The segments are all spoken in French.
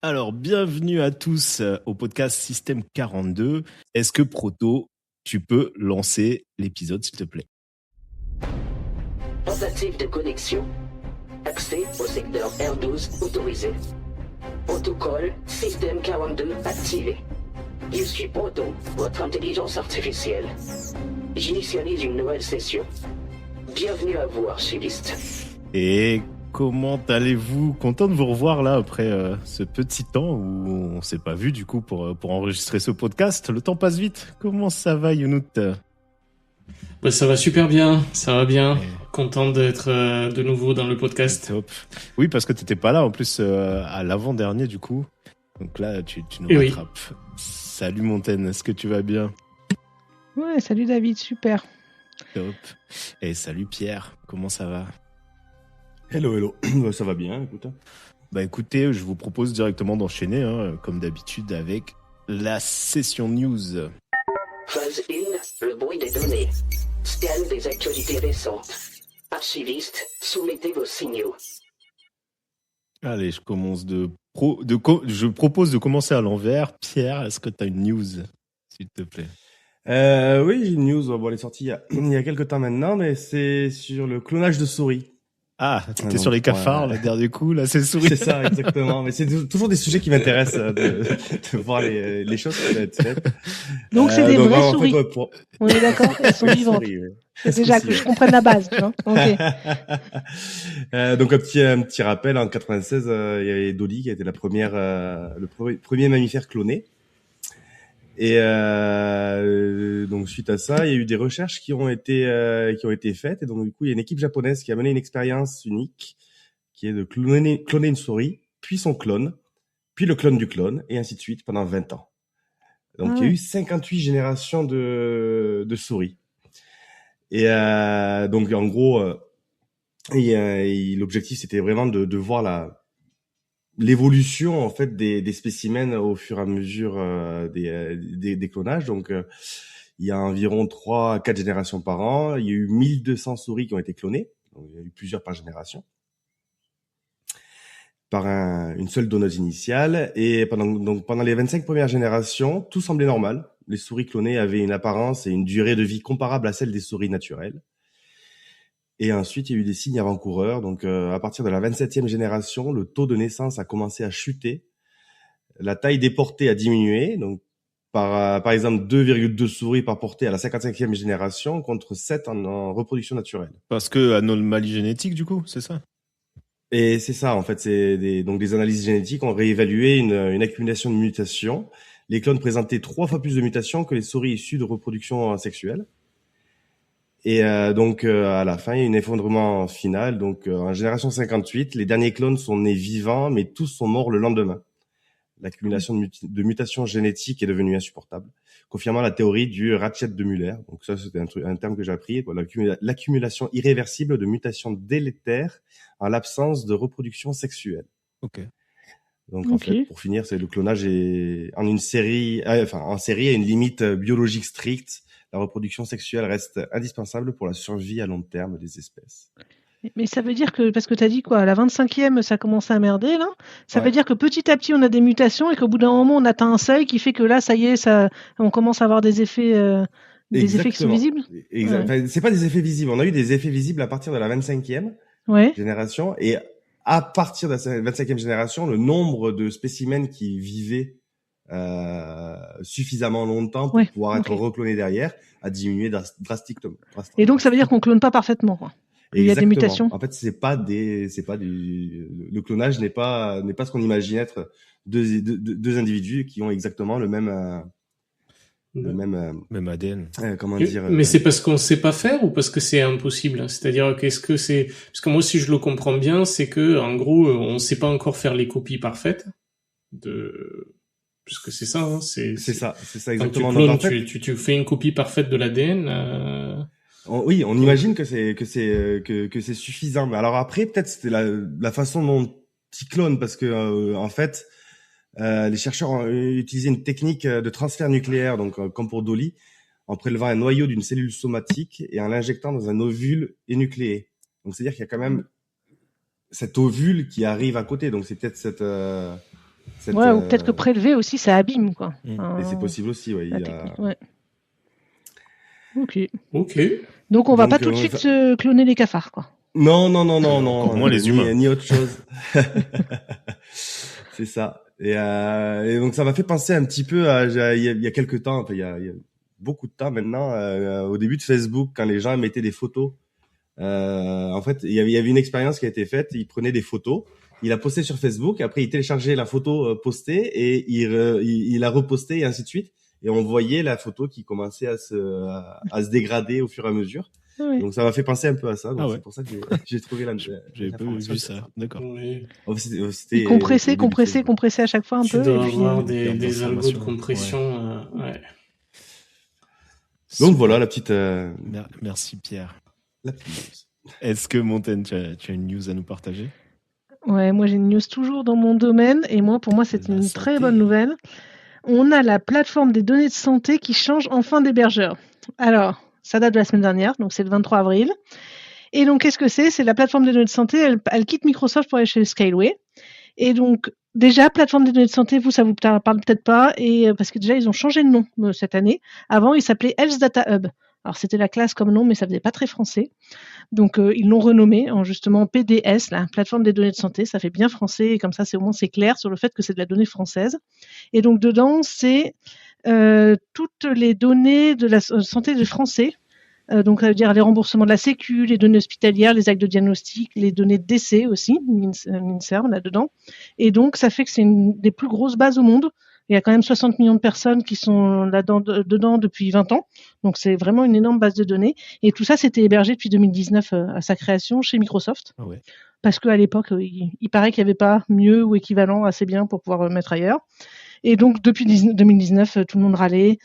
Alors, bienvenue à tous au podcast Système 42. Est-ce que Proto, tu peux lancer l'épisode, s'il te plaît? Tentative de connexion. Accès au secteur R12 autorisé. Protocole Système 42 activé. Je suis Proto, votre intelligence artificielle. J'initialise une nouvelle session. Bienvenue à vous, archiviste. Et comment allez-vous? Content de vous revoir là après ce petit temps où on s'est pas vu du coup pour enregistrer ce podcast. Le temps passe vite. Comment ça va, Younout? Bah, ça va super bien, ça va bien. Ouais. Content d'être de nouveau dans le podcast. Top. Oui, parce que t'étais pas là en plus à l'avant-dernier du coup. Donc là, tu nous Et oui. rattrapes. Salut Montaigne, est-ce que tu vas bien? Ouais, salut David, super. Top. Et salut Pierre, comment ça va? Hello. Ça va bien, écoute. Bah écoutez, je vous propose directement d'enchaîner, comme d'habitude, avec la session news. Phase 1, le bruit des données. Scan des actualités récentes. Archiviste, soumettez vos signaux. Allez, je propose de commencer à l'envers. Pierre, est-ce que tu as une news, s'il te plaît? Oui, j'ai une news. Bon, elle est sortie il y a quelques temps maintenant, mais c'est sur le clonage de souris. Ah, t'étais donc, sur les cafards, ouais. le dernier coup, là, c'est le souris. C'est ça, exactement. Mais c'est toujours des sujets qui m'intéressent de voir les choses qui peuvent être faites. Donc c'est des donc, vraies en fait, souris. ouais, pour- On est d'accord, elles sont Oui, vivantes. souris, ouais. C'est déjà que je comprenne la base. Hein. Ok. Donc un petit rappel, en 96, il y avait Dolly qui a été la première, premier mammifère cloné. Et donc suite à ça, il y a eu des recherches qui ont été faites, et donc du coup il y a une équipe japonaise qui a mené une expérience unique, qui est de cloner une souris, puis son clone, puis le clone du clone, et ainsi de suite pendant 20 ans. Donc il y a eu 58 générations de souris. Et donc en gros, l'objectif c'était vraiment de voir l'évolution en fait des spécimens au fur et à mesure des clonages. Donc il y a environ 3 à 4 générations par an. Il y a eu 1200 souris qui ont été clonées. Donc il y a eu plusieurs par génération, par une seule donneuse initiale. Et pendant les 25 premières générations, tout semblait normal. Les souris clonées avaient une apparence et une durée de vie comparable à celle des souris naturelles. Et ensuite, il y a eu des signes avant-coureurs. Donc, à partir de la 27e génération, le taux de naissance a commencé à chuter. La taille des portées a diminué. Donc, par exemple, 2,2 souris par portée à la 55e génération contre 7 en reproduction naturelle. Parce que anomalie génétique, du coup, c'est ça? Et c'est ça, en fait. Donc, des analyses génétiques ont réévalué une accumulation de mutations. Les clones présentaient 3 fois plus de mutations que les souris issues de reproduction sexuelle. Et donc à la fin, il y a un effondrement final. Donc en génération 58, les derniers clones sont nés vivants, mais tous sont morts le lendemain. L'accumulation de mutations génétiques est devenue insupportable, confirmant la théorie du ratchet de Muller. Donc ça, c'était un terme que j'ai appris. L'accumulation irréversible de mutations délétères en l'absence de reproduction sexuelle. Ok. Donc en fait, pour finir, c'est le clonage est en série à une limite biologique stricte. La reproduction sexuelle reste indispensable pour la survie à long terme des espèces. Mais ça veut dire que, parce que tu as dit quoi, à la 25e, ça commence à merder, là. Ça veut dire que petit à petit, on a des mutations et qu'au bout d'un moment, on atteint un seuil qui fait que là, ça y est, on commence à avoir des effets qui sont visibles. Enfin, c'est pas des effets visibles. On a eu des effets visibles à partir de la 25e génération. Et à partir de la 25e génération, le nombre de spécimens qui vivaient suffisamment longtemps pour pouvoir être recloné derrière a diminué drastiquement. Et donc ça veut dire qu'on clone pas parfaitement, quoi. Il y a des mutations. En fait, le clonage n'est pas ce qu'on imagine être deux individus qui ont exactement le même ADN. Mais c'est parce qu'on sait pas faire ou parce que c'est impossible? C'est-à-dire qu'est-ce que c'est? Parce que moi, si je le comprends bien, c'est que en gros, on sait pas encore faire les copies parfaites puisque c'est ça, hein, c'est ça exactement. Quand tu clones, en fait, tu fais une copie parfaite de l'ADN. Oui, on imagine que c'est suffisant. Mais alors après, peut-être c'était la façon dont ils clonent, parce que en fait, les chercheurs ont utilisé une technique de transfert nucléaire, donc comme pour Dolly, en prélevant un noyau d'une cellule somatique et en l'injectant dans un ovule énucléé. Donc c'est-à-dire qu'il y a quand même cet ovule qui arrive à côté. Donc c'est peut-être Ouais, ou peut-être que prélever aussi, ça abîme, quoi. Et c'est possible aussi, ouais. La technique, ouais. Ok. Donc on va pas tout de suite se cloner les cafards, quoi. Non. Encore moins les humains. Ni autre chose. C'est ça. Et donc ça m'a fait penser un petit peu à il y a quelques temps, enfin il y a beaucoup de temps maintenant, au début de Facebook, quand les gens mettaient des photos. En fait, il y avait une expérience qui a été faite. Il prenait des photos, il a posté sur Facebook, après il téléchargeait la photo postée et il la repostait et ainsi de suite. Et on voyait la photo qui commençait à se dégrader au fur et à mesure. Oui. Donc ça m'a fait penser un peu à ça. Donc Ah ouais. C'est pour ça que j'ai trouvé J'avais pas vu ça. D'accord. Oui. C'était compressé à chaque fois un Tu peu. dois et puis, avoir des algos de compression. Ouais. Donc voilà la petite. Merci Pierre. La petite news. Est-ce que Montaigne, tu as une news à nous partager? Ouais, moi j'ai une news toujours dans mon domaine et pour moi c'est une très bonne nouvelle. On a la plateforme des données de santé qui change enfin d'hébergeur. Alors, ça date de la semaine dernière, donc c'est le 23 avril. Et donc qu'est-ce que c'est? C'est la plateforme des données de santé, elle quitte Microsoft pour aller chez Skyway. Et donc déjà, plateforme des données de santé, ça vous parle peut-être pas, et parce que déjà ils ont changé de nom cette année. Avant, il s'appelait Health Data Hub. Alors c'était la classe comme nom, mais ça faisait pas très français. Donc ils l'ont renommé en justement PDS, la plateforme des données de santé. Ça fait bien français et comme ça c'est au moins c'est clair sur le fait que c'est de la donnée française. Et donc dedans c'est toutes les données de la santé des Français. Donc ça veut dire les remboursements de la Sécu, les données hospitalières, les actes de diagnostic, les données de décès aussi, l'INSERM là-dedans. Et donc ça fait que c'est une des plus grosses bases au monde. Il y a quand même 60 millions de personnes qui sont dedans depuis 20 ans. Donc c'est vraiment une énorme base de données. Et tout ça, c'était hébergé depuis 2019 à sa création chez Microsoft. Ah ouais. Parce qu'à l'époque, il paraît qu'il n'y avait pas mieux ou équivalent assez bien pour pouvoir mettre ailleurs. Et donc depuis 2019, tout le monde râlait.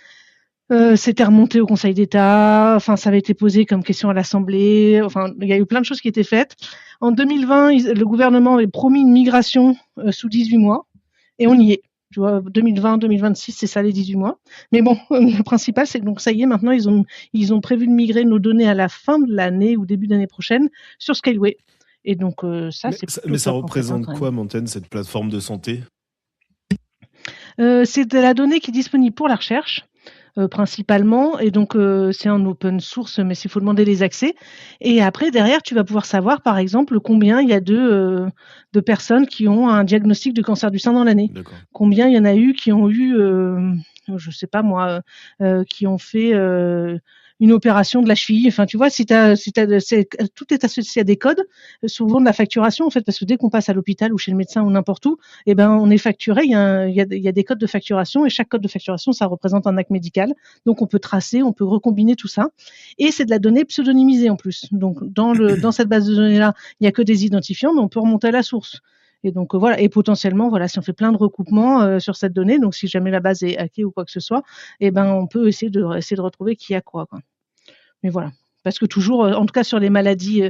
C'était remonté au Conseil d'État. Enfin, ça avait été posé comme question à l'Assemblée. Enfin, il y a eu plein de choses qui étaient faites. En 2020, le gouvernement avait promis une migration sous 18 mois. Et on y est. Tu vois, 2020, 2026, c'est ça les 18 mois. Mais bon, le principal, c'est que donc ça y est, maintenant, ils ont prévu de migrer nos données à la fin de l'année ou début d'année prochaine sur Skyway. Et donc ça, mais ça représente quoi, Montaigne, cette plateforme de santé? C'est de la donnée qui est disponible pour la recherche. Principalement, et donc c'est en open source, mais il faut demander les accès. Et après, derrière, tu vas pouvoir savoir, par exemple, combien il y a de personnes qui ont un diagnostic de cancer du sein dans l'année. D'accord. Combien il y en a eu qui ont eu, je sais pas moi, qui ont fait une opération de la cheville. Enfin, tu vois, tout est associé à des codes, souvent de la facturation, en fait, parce que dès qu'on passe à l'hôpital ou chez le médecin ou n'importe où, eh ben, on est facturé. Il y a des codes de facturation et chaque code de facturation, ça représente un acte médical. Donc, on peut tracer, on peut recombiner tout ça. Et c'est de la donnée pseudonymisée en plus. Donc, dans cette base de données-là, il n'y a que des identifiants, mais on peut remonter à la source. Et donc voilà, et potentiellement, voilà, si on fait plein de recoupements sur cette donnée, donc si jamais la base est hackée ou quoi que ce soit, eh ben on peut essayer de retrouver qui a quoi. Mais voilà, parce que toujours, en tout cas sur les maladies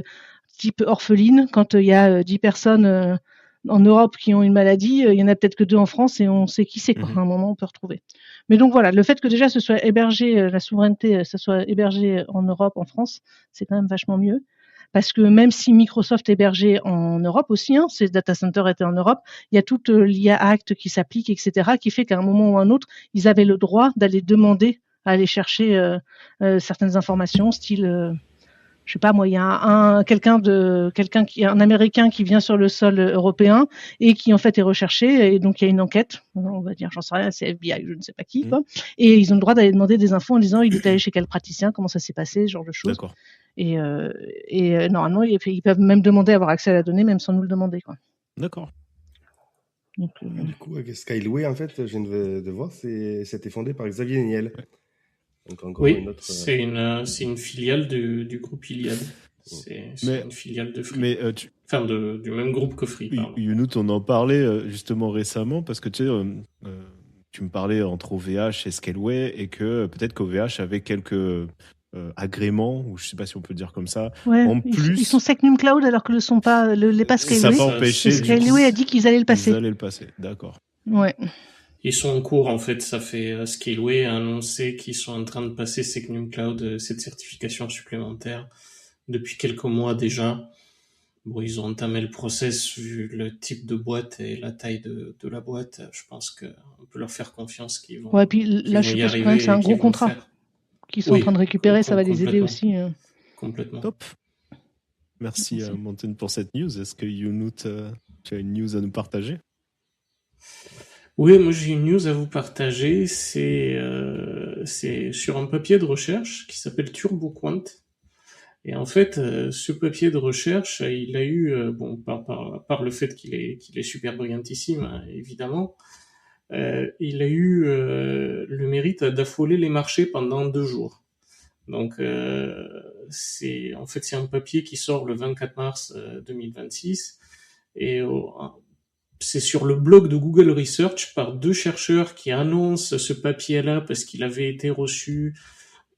type orpheline, quand il y a 10 personnes en Europe qui ont une maladie, il y en a peut-être que 2 en France et on sait qui c'est. À un moment, on peut retrouver. Mais donc voilà, le fait que déjà ce soit hébergé, la souveraineté, ça soit hébergé en Europe, en France, c'est quand même vachement mieux. Parce que même si Microsoft est hébergé en Europe aussi, ses data centers étaient en Europe, il y a toute l'IA Act qui s'applique, etc., qui fait qu'à un moment ou un autre, ils avaient le droit d'aller demander à aller chercher certaines informations, style, je sais pas moi, il y a un Américain qui vient sur le sol européen et qui en fait est recherché, et donc il y a une enquête, on va dire, j'en sais rien, c'est FBI, je ne sais pas qui, quoi, et ils ont le droit d'aller demander des infos en disant il est allé chez quel praticien, comment ça s'est passé, ce genre de choses. D'accord. Et normalement, ils peuvent même demander à avoir accès à la donnée, même sans nous le demander, quoi. D'accord. Donc, Du coup, avec Skyway, en fait, je viens de voir, c'était fondé par Xavier Niel. Donc encore oui, une autre, c'est une filiale du groupe Iliad. C'est une filiale de Free. Mais enfin, du même groupe que Free. Younout, on en parlait justement récemment parce que tu sais, tu me parlais entre OVH et Scaleway et que peut-être qu'OVH avait quelques agréments, ou je sais pas si on peut dire comme ça. Ouais, en plus, ils sont Secnum Cloud alors que l'est pas Skyway. Ça n'a pas empêché. Et Skyway a dit qu'ils allaient le passer. Ils allaient le passer, d'accord. Ouais. Ils sont en cours, en fait. Ça fait Scaleway a annoncé qu'ils sont en train de passer Secnum Cloud, cette certification supplémentaire, depuis quelques mois déjà. Bon, ils ont entamé le process vu le type de boîte et la taille de la boîte. Je pense qu'on peut leur faire confiance qu'ils Ouais, vont, puis là, je y suppose quand même que c'est arriver un et qu'ils gros vont le contrat faire. qu'ils sont en train de récupérer, ça va les aider complètement. aussi. Hein. Complètement. Top. Merci Merci. Mountain pour cette news. Est-ce que Younout, tu as une news à nous partager? Oui, moi j'ai une news à vous partager. C'est sur un papier de recherche qui s'appelle TurboQuant. Et en fait, ce papier de recherche, il a eu, bon, par le fait qu'il est super brillantissime, hein, évidemment, il a eu le mérite d'affoler les marchés pendant 2 jours. Donc, c'est un papier qui sort le 24 mars 2026 et c'est sur le blog de Google Research par 2 chercheurs qui annoncent ce papier-là parce qu'il avait été reçu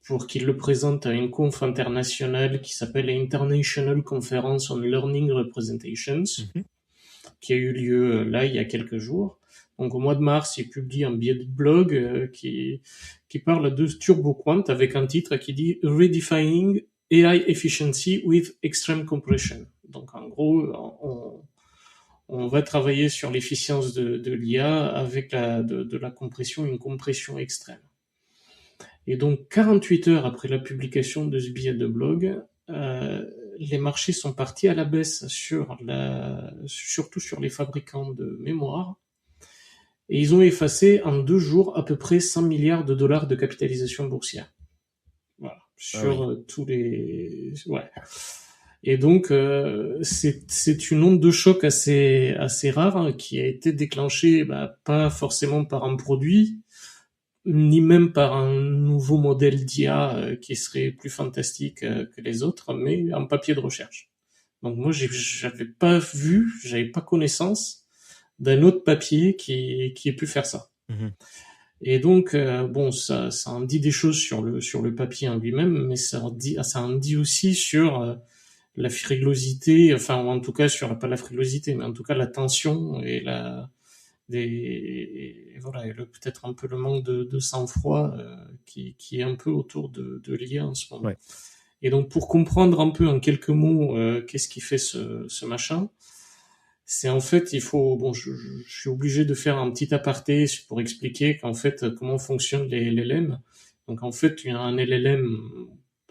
pour qu'ils le présentent à une conf internationale qui s'appelle International Conference on Learning Representations, qui a eu lieu là il y a quelques jours. Donc au mois de mars, il publie un billet de blog qui parle de TurboQuant avec un titre qui dit Redefining AI Efficiency with Extreme Compression. Donc en gros, on va travailler sur l'efficience de l'IA avec de la compression, une compression extrême. Et donc 48 heures après la publication de ce billet de blog, les marchés sont partis à la baisse surtout sur les fabricants de mémoire. Et ils ont effacé en 2 jours à peu près 100 milliards de dollars de capitalisation boursière. Voilà. Sur tous les... Ouais. Et donc, c'est une onde de choc assez rare hein, qui a été déclenchée pas forcément par un produit, ni même par un nouveau modèle d'IA qui serait plus fantastique que les autres, mais un papier de recherche. Donc moi, j'avais pas connaissance d'un autre papier qui ait pu faire ça. Et donc, bon, ça en dit des choses sur le papier en lui-même, mais ça en dit aussi sur la frilosité, enfin, en tout cas pas la frilosité, mais en tout cas la tension et voilà, et peut-être un peu le manque de sang-froid qui est un peu autour de l'IA en ce moment. Ouais. Et donc, pour comprendre un peu en quelques mots qu'est-ce qui fait ce machin, c'est en fait, je suis obligé de faire un petit aparté pour expliquer qu'en fait, comment fonctionnent les LLM. Donc en fait, il y a un LLM,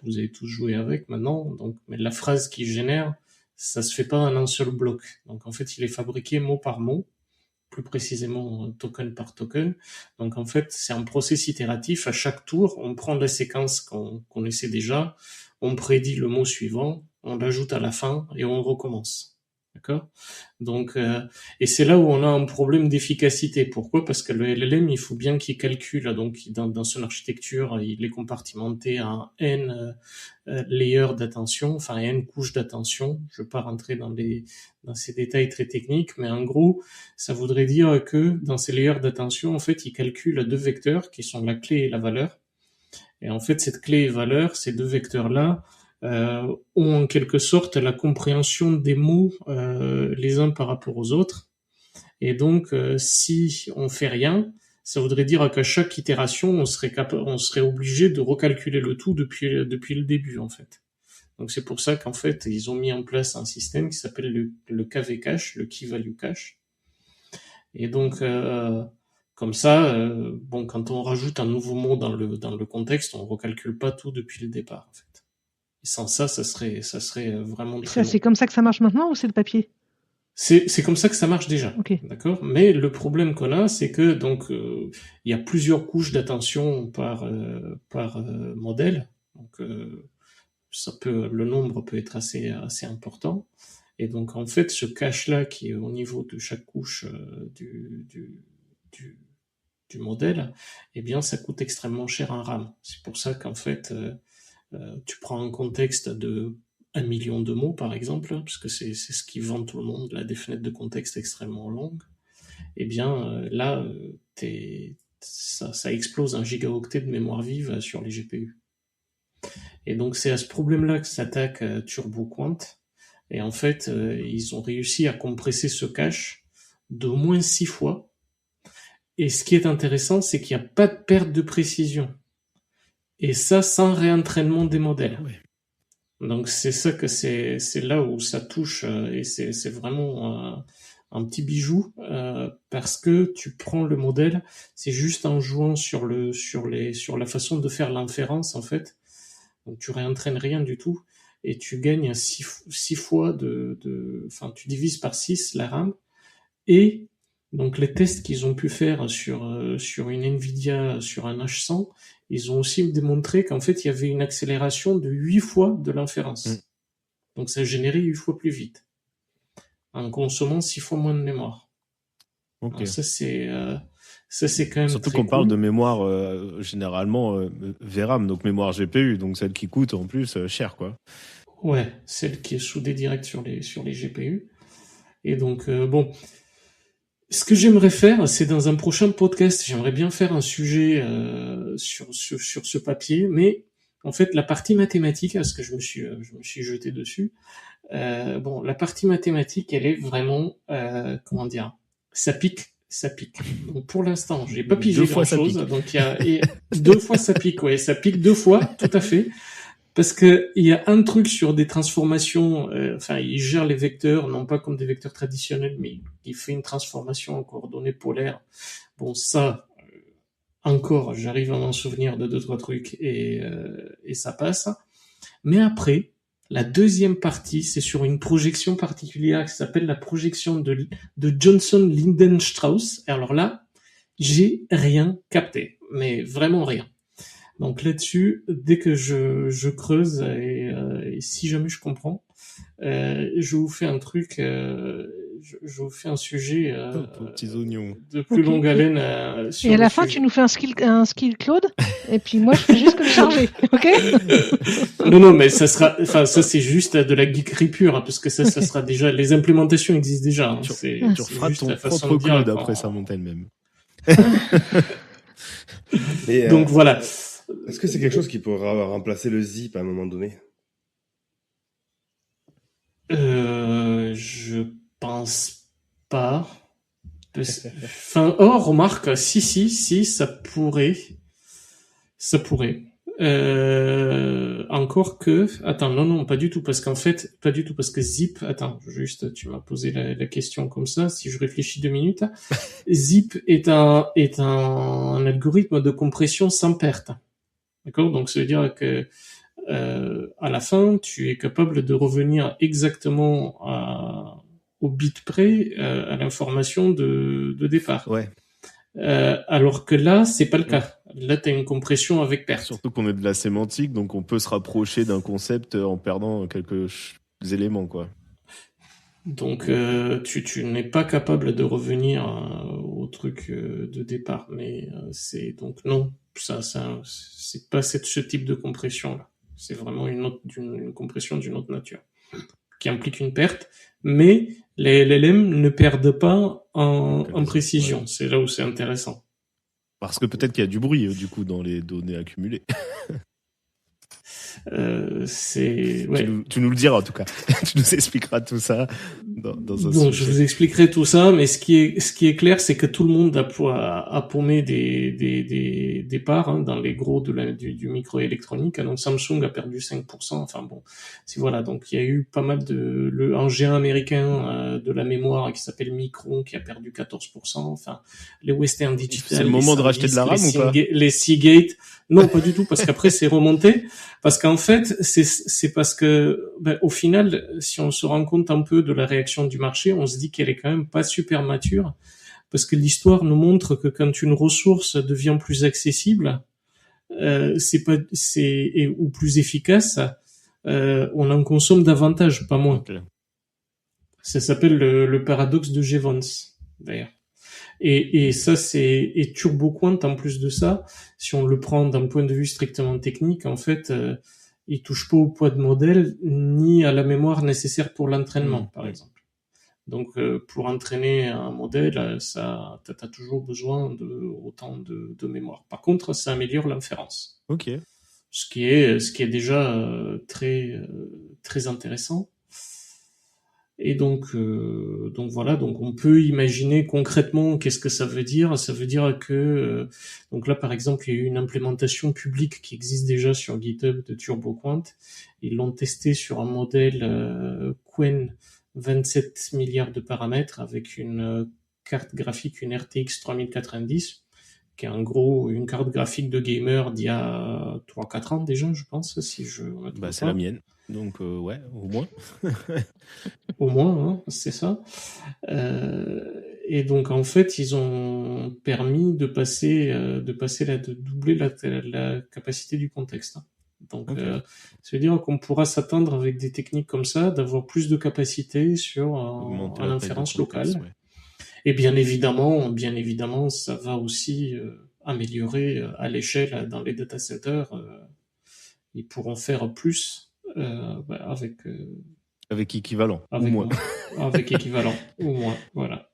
vous avez tous joué avec maintenant, donc, mais la phrase qu'il génère, ça se fait pas en un seul bloc. Donc en fait, il est fabriqué mot par mot, plus précisément token par token. Donc en fait, c'est un process itératif. À chaque tour, on prend la séquence qu'on connaissait déjà, on prédit le mot suivant, on l'ajoute à la fin et on recommence. D'accord ? Donc, et c'est là où on a un problème d'efficacité. Pourquoi ? Parce que le LLM, il faut bien qu'il calcule. Donc, dans son architecture, il est compartimenté en n layers d'attention, enfin n couches d'attention. Je ne vais pas rentrer dans ces détails très techniques, mais en gros, ça voudrait dire que dans ces layers d'attention, en fait, il calcule 2 vecteurs qui sont la clé et la valeur. Et en fait, cette clé et valeur, ces 2 vecteurs-là, ont en quelque sorte la compréhension des mots les uns par rapport aux autres. Et donc, si on fait rien, ça voudrait dire qu'à chaque itération, on serait obligé de recalculer le tout depuis le début, en fait. Donc c'est pour ça qu'en fait, ils ont mis en place un système qui s'appelle le KV cache, le Key Value Cache. Et donc, comme ça, bon, quand on rajoute un nouveau mot dans le contexte, on recalcule pas tout depuis le départ, en fait. Et sans ça, ça serait vraiment très long. C'est comme ça que ça marche maintenant ou c'est le papier ? C'est comme ça que ça marche déjà, okay. D'accord. Mais le problème qu'on a, c'est que donc il y a plusieurs couches d'attention par modèle. Donc le nombre peut être assez important. Et donc en fait, ce cache-là qui est au niveau de chaque couche du modèle, eh bien, ça coûte extrêmement cher en RAM. C'est pour ça qu'en fait, tu prends un contexte de 1 million de mots, par exemple, parce que c'est ce qui vend tout le monde, là, des fenêtres de contexte extrêmement longues. Eh bien, là, ça explose 1 gigaoctet de mémoire vive sur les GPU. Et donc, c'est à ce problème-là que s'attaque TurboQuant. Et en fait, ils ont réussi à compresser ce cache d'au moins 6 fois. Et ce qui est intéressant, c'est qu'il n'y a pas de perte de précision. Et ça, sans réentraînement des modèles. Ouais. Donc c'est là où ça touche et c'est vraiment un petit bijou parce que tu prends le modèle, c'est juste en jouant sur la façon de faire l'inférence en fait. Donc tu réentraînes rien du tout et tu gagnes 6 fois enfin tu divises par 6 la RAM. Et donc les tests qu'ils ont pu faire sur une Nvidia, sur un H100, ils ont aussi démontré qu'en fait il y avait une accélération de 8 fois de l'inférence. Donc ça générait 8 fois plus vite en consommant 6 fois moins de mémoire. Ok. Alors ça c'est quand même Surtout très qu'on parle cool. de mémoire généralement VRAM, donc mémoire GPU, donc celle qui coûte en plus cher, quoi. Ouais, celle qui est soudée direct sur les GPU. Et donc bon, ce que j'aimerais faire, c'est dans un prochain podcast, j'aimerais bien faire un sujet sur ce papier, mais en fait la partie mathématique, parce que je me suis jeté dessus. Bon, la partie mathématique, elle est vraiment comment dire, ça pique. Donc pour l'instant, j'ai pas pigé grand chose. Donc il y a 2 fois ça pique, ouais, ça pique 2 fois, tout à fait. Parce que il y a un truc sur des transformations, enfin, il gère les vecteurs, non pas comme des vecteurs traditionnels, mais il fait une transformation en coordonnées polaires. Bon, ça, encore, j'arrive à m'en souvenir de 2-3 trucs et ça passe. Mais après, la deuxième partie, c'est sur une projection particulière qui s'appelle la projection de Johnson-Lindenstrauss. Et alors là, j'ai rien capté, mais vraiment rien. Donc là-dessus, dès que je creuse et si jamais je comprends, je vous fais un truc, je vous fais un sujet petits oignons. de plus longue haleine. Sur et à la le fin, sujet. tu nous fais un skill Claude, et puis moi, je fais juste que le charger, ok? Non, mais ça sera, enfin, ça c'est juste de la geekerie pure, hein, parce que ça sera déjà, les implémentations existent déjà. Hein, Tu c'est referas juste ton la façon propre de dire, Claude quoi. après ça, Montagne même. Et, Donc voilà. Est-ce que c'est quelque chose qui pourra remplacer le zip à un moment donné? Je pense pas. Enfin, oh, remarque, si, ça pourrait. Ça pourrait. Encore que, attends, non, pas du tout, parce qu'en fait, pas du tout, parce que Zip, attends, juste, tu m'as posé la question comme ça, si je réfléchis 2 minutes. Zip est un algorithme de compression sans perte. D'accord? Donc, ça veut dire que, à la fin, tu es capable de revenir exactement au bit près, à l'information de départ. Ouais. Alors que là, c'est pas le cas. Là, tu as une compression avec perte. Surtout qu'on est de la sémantique, donc on peut se rapprocher d'un concept en perdant quelques éléments, quoi. Donc, tu n'es pas capable de revenir au truc de départ. Mais c'est donc non, ça c'est pas ce type de compression là. C'est vraiment une compression d'une autre nature qui implique une perte. Mais les LLM ne perdent pas en précision. Ouais. C'est là où c'est intéressant. Parce que peut-être qu'il y a du bruit, du coup, dans les données accumulées. Ouais. Tu nous le diras, en tout cas. Tu nous expliqueras tout ça dans un Donc, sujet. je vous expliquerai tout ça, mais ce qui est clair, c'est que tout le monde a paumé des parts, hein, dans les gros du microélectronique. Donc, Samsung a perdu 5%. Enfin bon, voilà. Donc, il y a eu pas mal un géant américain de la mémoire qui s'appelle Micron qui a perdu 14%. Enfin, les Western Digital. C'est le moment de racheter de la RAM ou pas? Les Seagate. Non, pas du tout, parce qu'après, c'est remonté. Parce qu'en fait, c'est parce que, au final, si on se rend compte un peu de la réaction du marché, on se dit qu'elle est quand même pas super mature, parce que l'histoire nous montre que quand une ressource devient plus accessible, ou plus efficace, on en consomme davantage, pas moins. Okay. Ça s'appelle le paradoxe de Jevons, d'ailleurs. Et ça, et TurboQuant, en plus de ça, si on le prend d'un point de vue strictement technique, en fait, il touche pas au poids de modèle, ni à la mémoire nécessaire pour l'entraînement, par exemple. Donc, pour entraîner un modèle, t'as toujours besoin autant de mémoire. Par contre, ça améliore l'inférence. Ok. Ce qui est déjà très, très intéressant. Et donc voilà, donc on peut imaginer concrètement qu'est-ce que ça veut dire. Ça veut dire que donc là par exemple il y a eu une implémentation publique qui existe déjà sur GitHub de TurboQuant. Ils l'ont testé sur un modèle Qwen 27 milliards de paramètres avec une carte graphique, une RTX 3090, qui est en gros une carte graphique de gamer d'il y a 3-4 ans déjà, je pense, si je me trompe pas. C'est la mienne. Donc, ouais, au moins. Au moins, hein, c'est ça. Et donc, en fait, ils ont permis de doubler la capacité du contexte. Donc, Okay. ça veut dire qu'on pourra s'attendre avec des techniques comme ça, d'avoir plus de capacité sur Augmenter une la taille inférence de contexte, locale. ouais. Et bien évidemment, ça va aussi améliorer à l'échelle dans les data centers. Ils pourront faire plus avec équivalent, avec ou moins. avec équivalent, ou moins, voilà.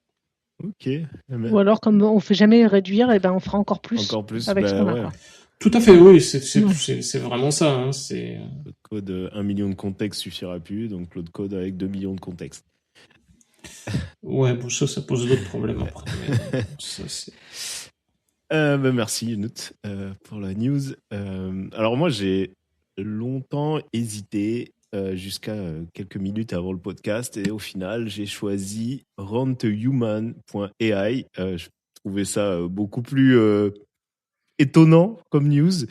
Ok. Ou alors, comme on ne fait jamais réduire, et ben on fera encore plus, avec ce qu'on a. Quoi. Tout à fait, oui, c'est vraiment ça. Hein, le code 1 million de contextes suffira plus, donc l'autre code avec 2 millions de contextes. Ouais, bon, ça pose d'autres problèmes après. Mais ça, merci Younut pour la news. Alors moi j'ai longtemps hésité jusqu'à quelques minutes avant le podcast et au final j'ai choisi run2human.ai. Je trouvais ça beaucoup plus étonnant comme news.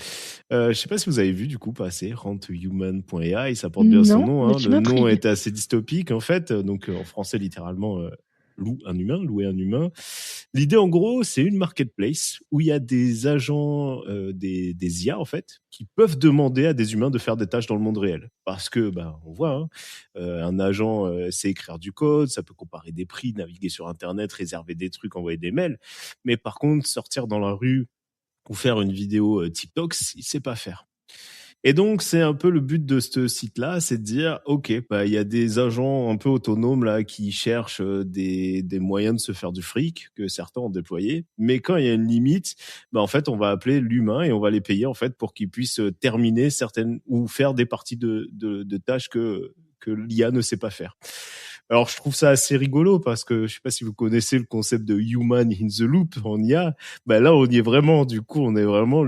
Je sais pas si vous avez vu du coup passer run2human.ai, ça porte bien son nom. Hein. Le nom est assez dystopique en fait, donc en français littéralement louer un humain. L'idée en gros, c'est une marketplace où il y a des agents, des IA en fait, qui peuvent demander à des humains de faire des tâches dans le monde réel. Parce que on voit, hein, un agent sait écrire du code, ça peut comparer des prix, naviguer sur Internet, réserver des trucs, envoyer des mails. Mais par contre, sortir dans la rue ou faire une vidéo TikTok, il sait pas faire. Et donc, c'est un peu le but de ce site-là, c'est de dire, OK, il y a des agents un peu autonomes là qui cherchent des moyens de se faire du fric que certains ont déployé. Mais quand il y a une limite, en fait, on va appeler l'humain et on va les payer en fait pour qu'ils puissent terminer certaines ou faire des parties de tâches que l'IA ne sait pas faire. Alors, je trouve ça assez rigolo parce que je sais pas si vous connaissez le concept de human in the loop en IA. Là, on y est vraiment. Du coup, on est vraiment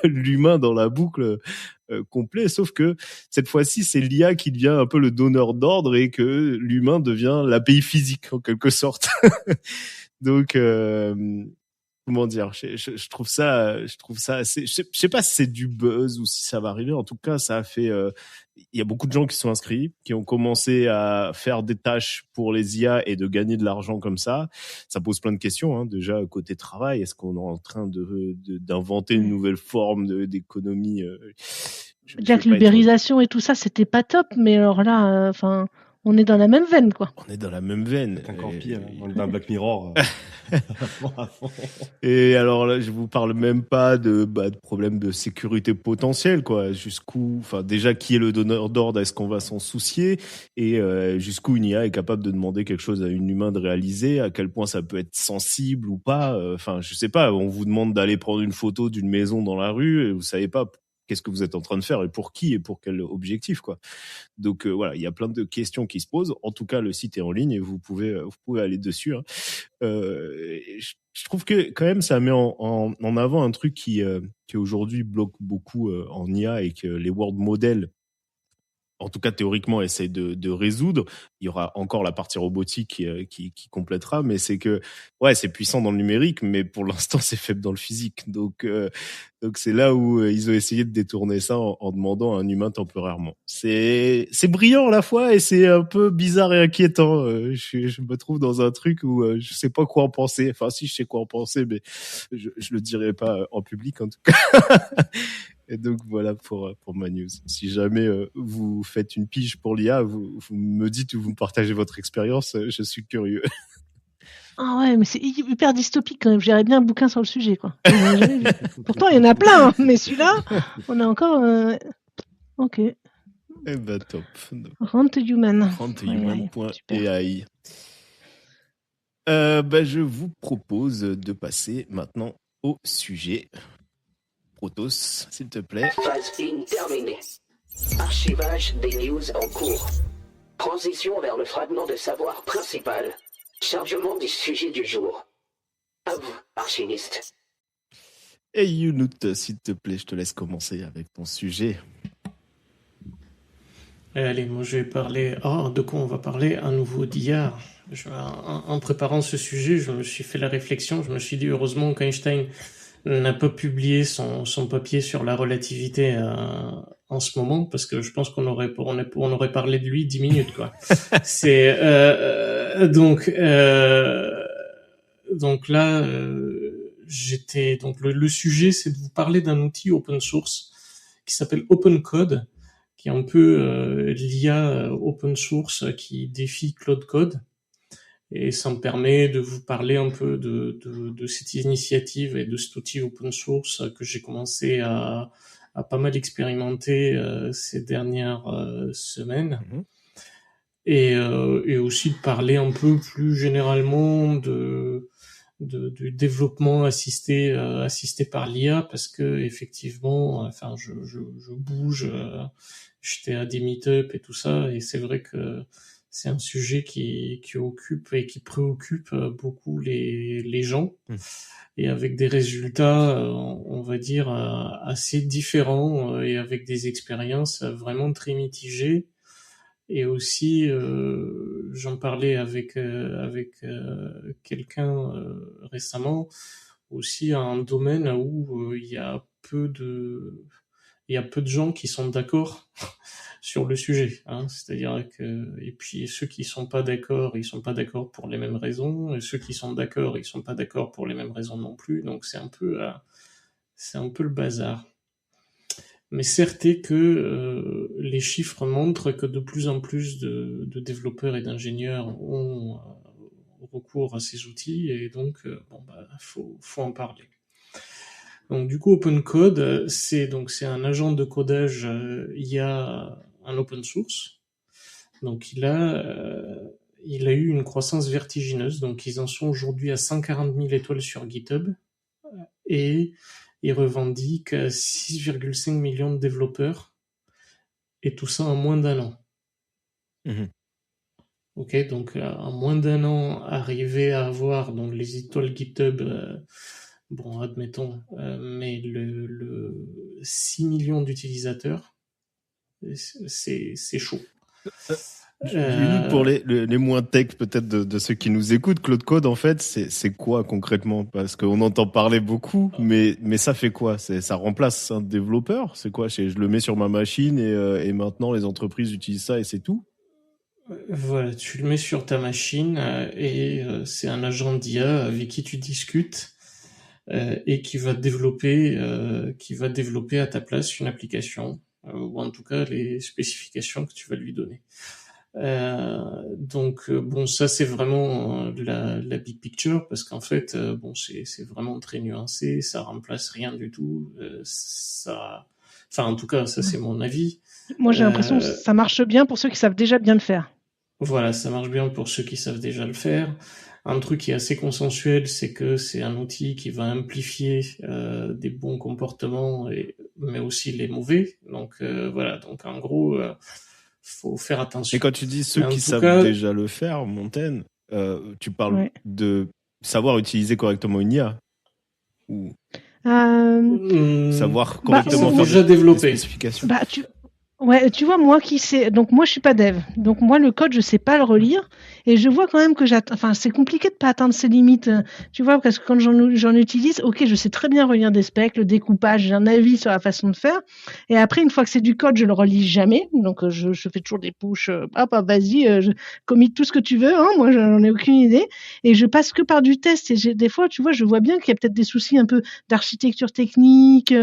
l'humain dans la boucle complet. Sauf que cette fois-ci, c'est l'IA qui devient un peu le donneur d'ordre et que l'humain devient l'API physique en quelque sorte. Donc, comment dire, je trouve ça assez, je sais pas si c'est du buzz ou si ça va arriver. En tout cas, ça a fait, il y a beaucoup de gens qui sont inscrits, qui ont commencé à faire des tâches pour les IA et de gagner de l'argent comme ça. Ça pose plein de questions, hein. Déjà, côté travail, est-ce qu'on est en train d'inventer une nouvelle forme d'économie? Dire que l'ubérisation et tout ça, c'était pas top, mais alors là, on est dans la même veine, quoi. On est dans la même veine. C'est encore pire, on est dans Black Mirror. Et alors là, je vous parle même pas de problèmes de sécurité potentiels, quoi. Déjà, qui est le donneur d'ordre? Est-ce qu'on va s'en soucier? Et jusqu'où une IA est capable de demander quelque chose à une humain de réaliser? À quel point ça peut être sensible ou pas? Je sais pas. On vous demande d'aller prendre une photo d'une maison dans la rue et vous savez pas qu'est-ce que vous êtes en train de faire et pour qui et pour quel objectif, quoi. Donc voilà, il y a plein de questions qui se posent. En tout cas, le site est en ligne et vous pouvez aller dessus. Hein. Je trouve que quand même ça met en avant un truc qui aujourd'hui bloque beaucoup en IA et que les world models, en tout cas théoriquement, essayent de résoudre. Il y aura encore la partie robotique qui complétera, mais c'est que c'est puissant dans le numérique, mais pour l'instant c'est faible dans le physique. Donc c'est là où ils ont essayé de détourner ça en demandant à un humain temporairement. C'est brillant à la fois et c'est un peu bizarre et inquiétant. Je me trouve dans un truc où je sais pas quoi en penser. Enfin si, je sais quoi en penser, mais je le dirai pas en public en tout cas. Et donc voilà pour ma news. Si jamais vous faites une pige pour l'IA, vous me dites ou vous me partagez votre expérience, je suis curieux. Ah ouais, mais c'est hyper dystopique quand même. J'irais bien un bouquin sur le sujet, quoi. Pourtant, il y en a plein, hein, mais celui-là, on a encore... Ok. Eh ben top. Run2human. Run2human.ai. Je vous propose de passer maintenant au sujet. Protos, s'il te plaît. Phase 1 terminée. Archivage des news en cours. Transition vers le fragment de savoir principal. Chargement du sujet du jour. À vous, archiviste. Et Younout, s'il te plaît, je te laisse commencer avec ton sujet. Allez, moi je vais parler... de quoi on va parler à nouveau d'IA. En préparant ce sujet, je me suis fait la réflexion, je me suis dit heureusement qu'Einstein n'a pas publié son papier sur la relativité en ce moment, parce que je pense qu'on aurait parlé de lui 10 minutes, quoi. C'est donc là le sujet, c'est de vous parler d'un outil open source qui s'appelle OpenCode, qui est un peu l'IA open source qui défie Claude Code. Et ça me permet de vous parler un peu de cette initiative et de cet outil open source que j'ai commencé à pas mal expérimenter ces dernières semaines. Et aussi de parler un peu plus généralement du développement assisté par l'IA, parce que effectivement, enfin, je bouge, j'étais à des meet-up et tout ça, et c'est vrai que c'est un sujet qui occupe et qui préoccupe beaucoup les gens, et avec des résultats, on va dire, assez différents, et avec des expériences vraiment très mitigées. Et aussi, j'en parlais avec quelqu'un récemment, aussi un domaine où il y a peu de gens qui sont d'accord sur le sujet, hein. C'est-à-dire et puis ceux qui sont pas d'accord, ils sont pas d'accord pour les mêmes raisons, et ceux qui sont d'accord, ils sont pas d'accord pour les mêmes raisons non plus. Donc c'est un peu le bazar. Mais certes est que les chiffres montrent que de plus en plus de développeurs et d'ingénieurs ont recours à ces outils, et donc faut en parler. Donc du coup, OpenCode, c'est un agent de codage IA en open source. Donc il a eu une croissance vertigineuse. Donc ils en sont aujourd'hui à 140 000 étoiles sur GitHub, et ils revendiquent 6,5 millions de développeurs, et tout ça en moins d'un an. Ok, donc en moins d'un an, arriver à avoir donc les étoiles GitHub, admettons, mais le 6 millions d'utilisateurs, c'est chaud. Pour les moins tech peut-être de ceux qui nous écoutent, Claude Code, en fait, c'est quoi concrètement? Parce qu'on entend parler beaucoup, mais ça fait quoi? Ça remplace un développeur? C'est quoi? Je le mets sur ma machine et maintenant les entreprises utilisent ça et c'est tout? Voilà, tu le mets sur ta machine et c'est un agent d'IA avec qui tu discutes et qui va développer à ta place une application, ou en tout cas les spécifications que tu vas lui donner. Ça c'est vraiment la big picture, parce qu'en fait c'est vraiment très nuancé, ça remplace rien du tout, en tout cas ça c'est mon avis. Moi j'ai l'impression que ça marche bien pour ceux qui savent déjà bien le faire. Voilà, ça marche bien pour ceux qui savent déjà le faire. Un truc qui est assez consensuel, c'est que c'est un outil qui va amplifier des bons comportements, mais aussi les mauvais. Donc donc en gros faut faire attention. Et quand tu dis ceux qui savent déjà le faire, Montaigne, tu parles de savoir utiliser correctement une IA, ou savoir correctement faire déjà développer. Des spécifications. Tu vois, moi je suis pas dev. Donc moi le code, je sais pas le relire, et je vois quand même que c'est compliqué de pas atteindre ses limites. Tu vois, parce que quand j'en utilise, ok, je sais très bien relire des specs, le découpage, j'ai un avis sur la façon de faire. Et après, une fois que c'est du code, je le relis jamais. Donc je fais toujours des push, vas-y, je commit tout ce que tu veux, hein, moi j'en ai aucune idée, et je passe que par du test. Et des fois, tu vois, je vois bien qu'il y a peut-être des soucis un peu d'architecture technique.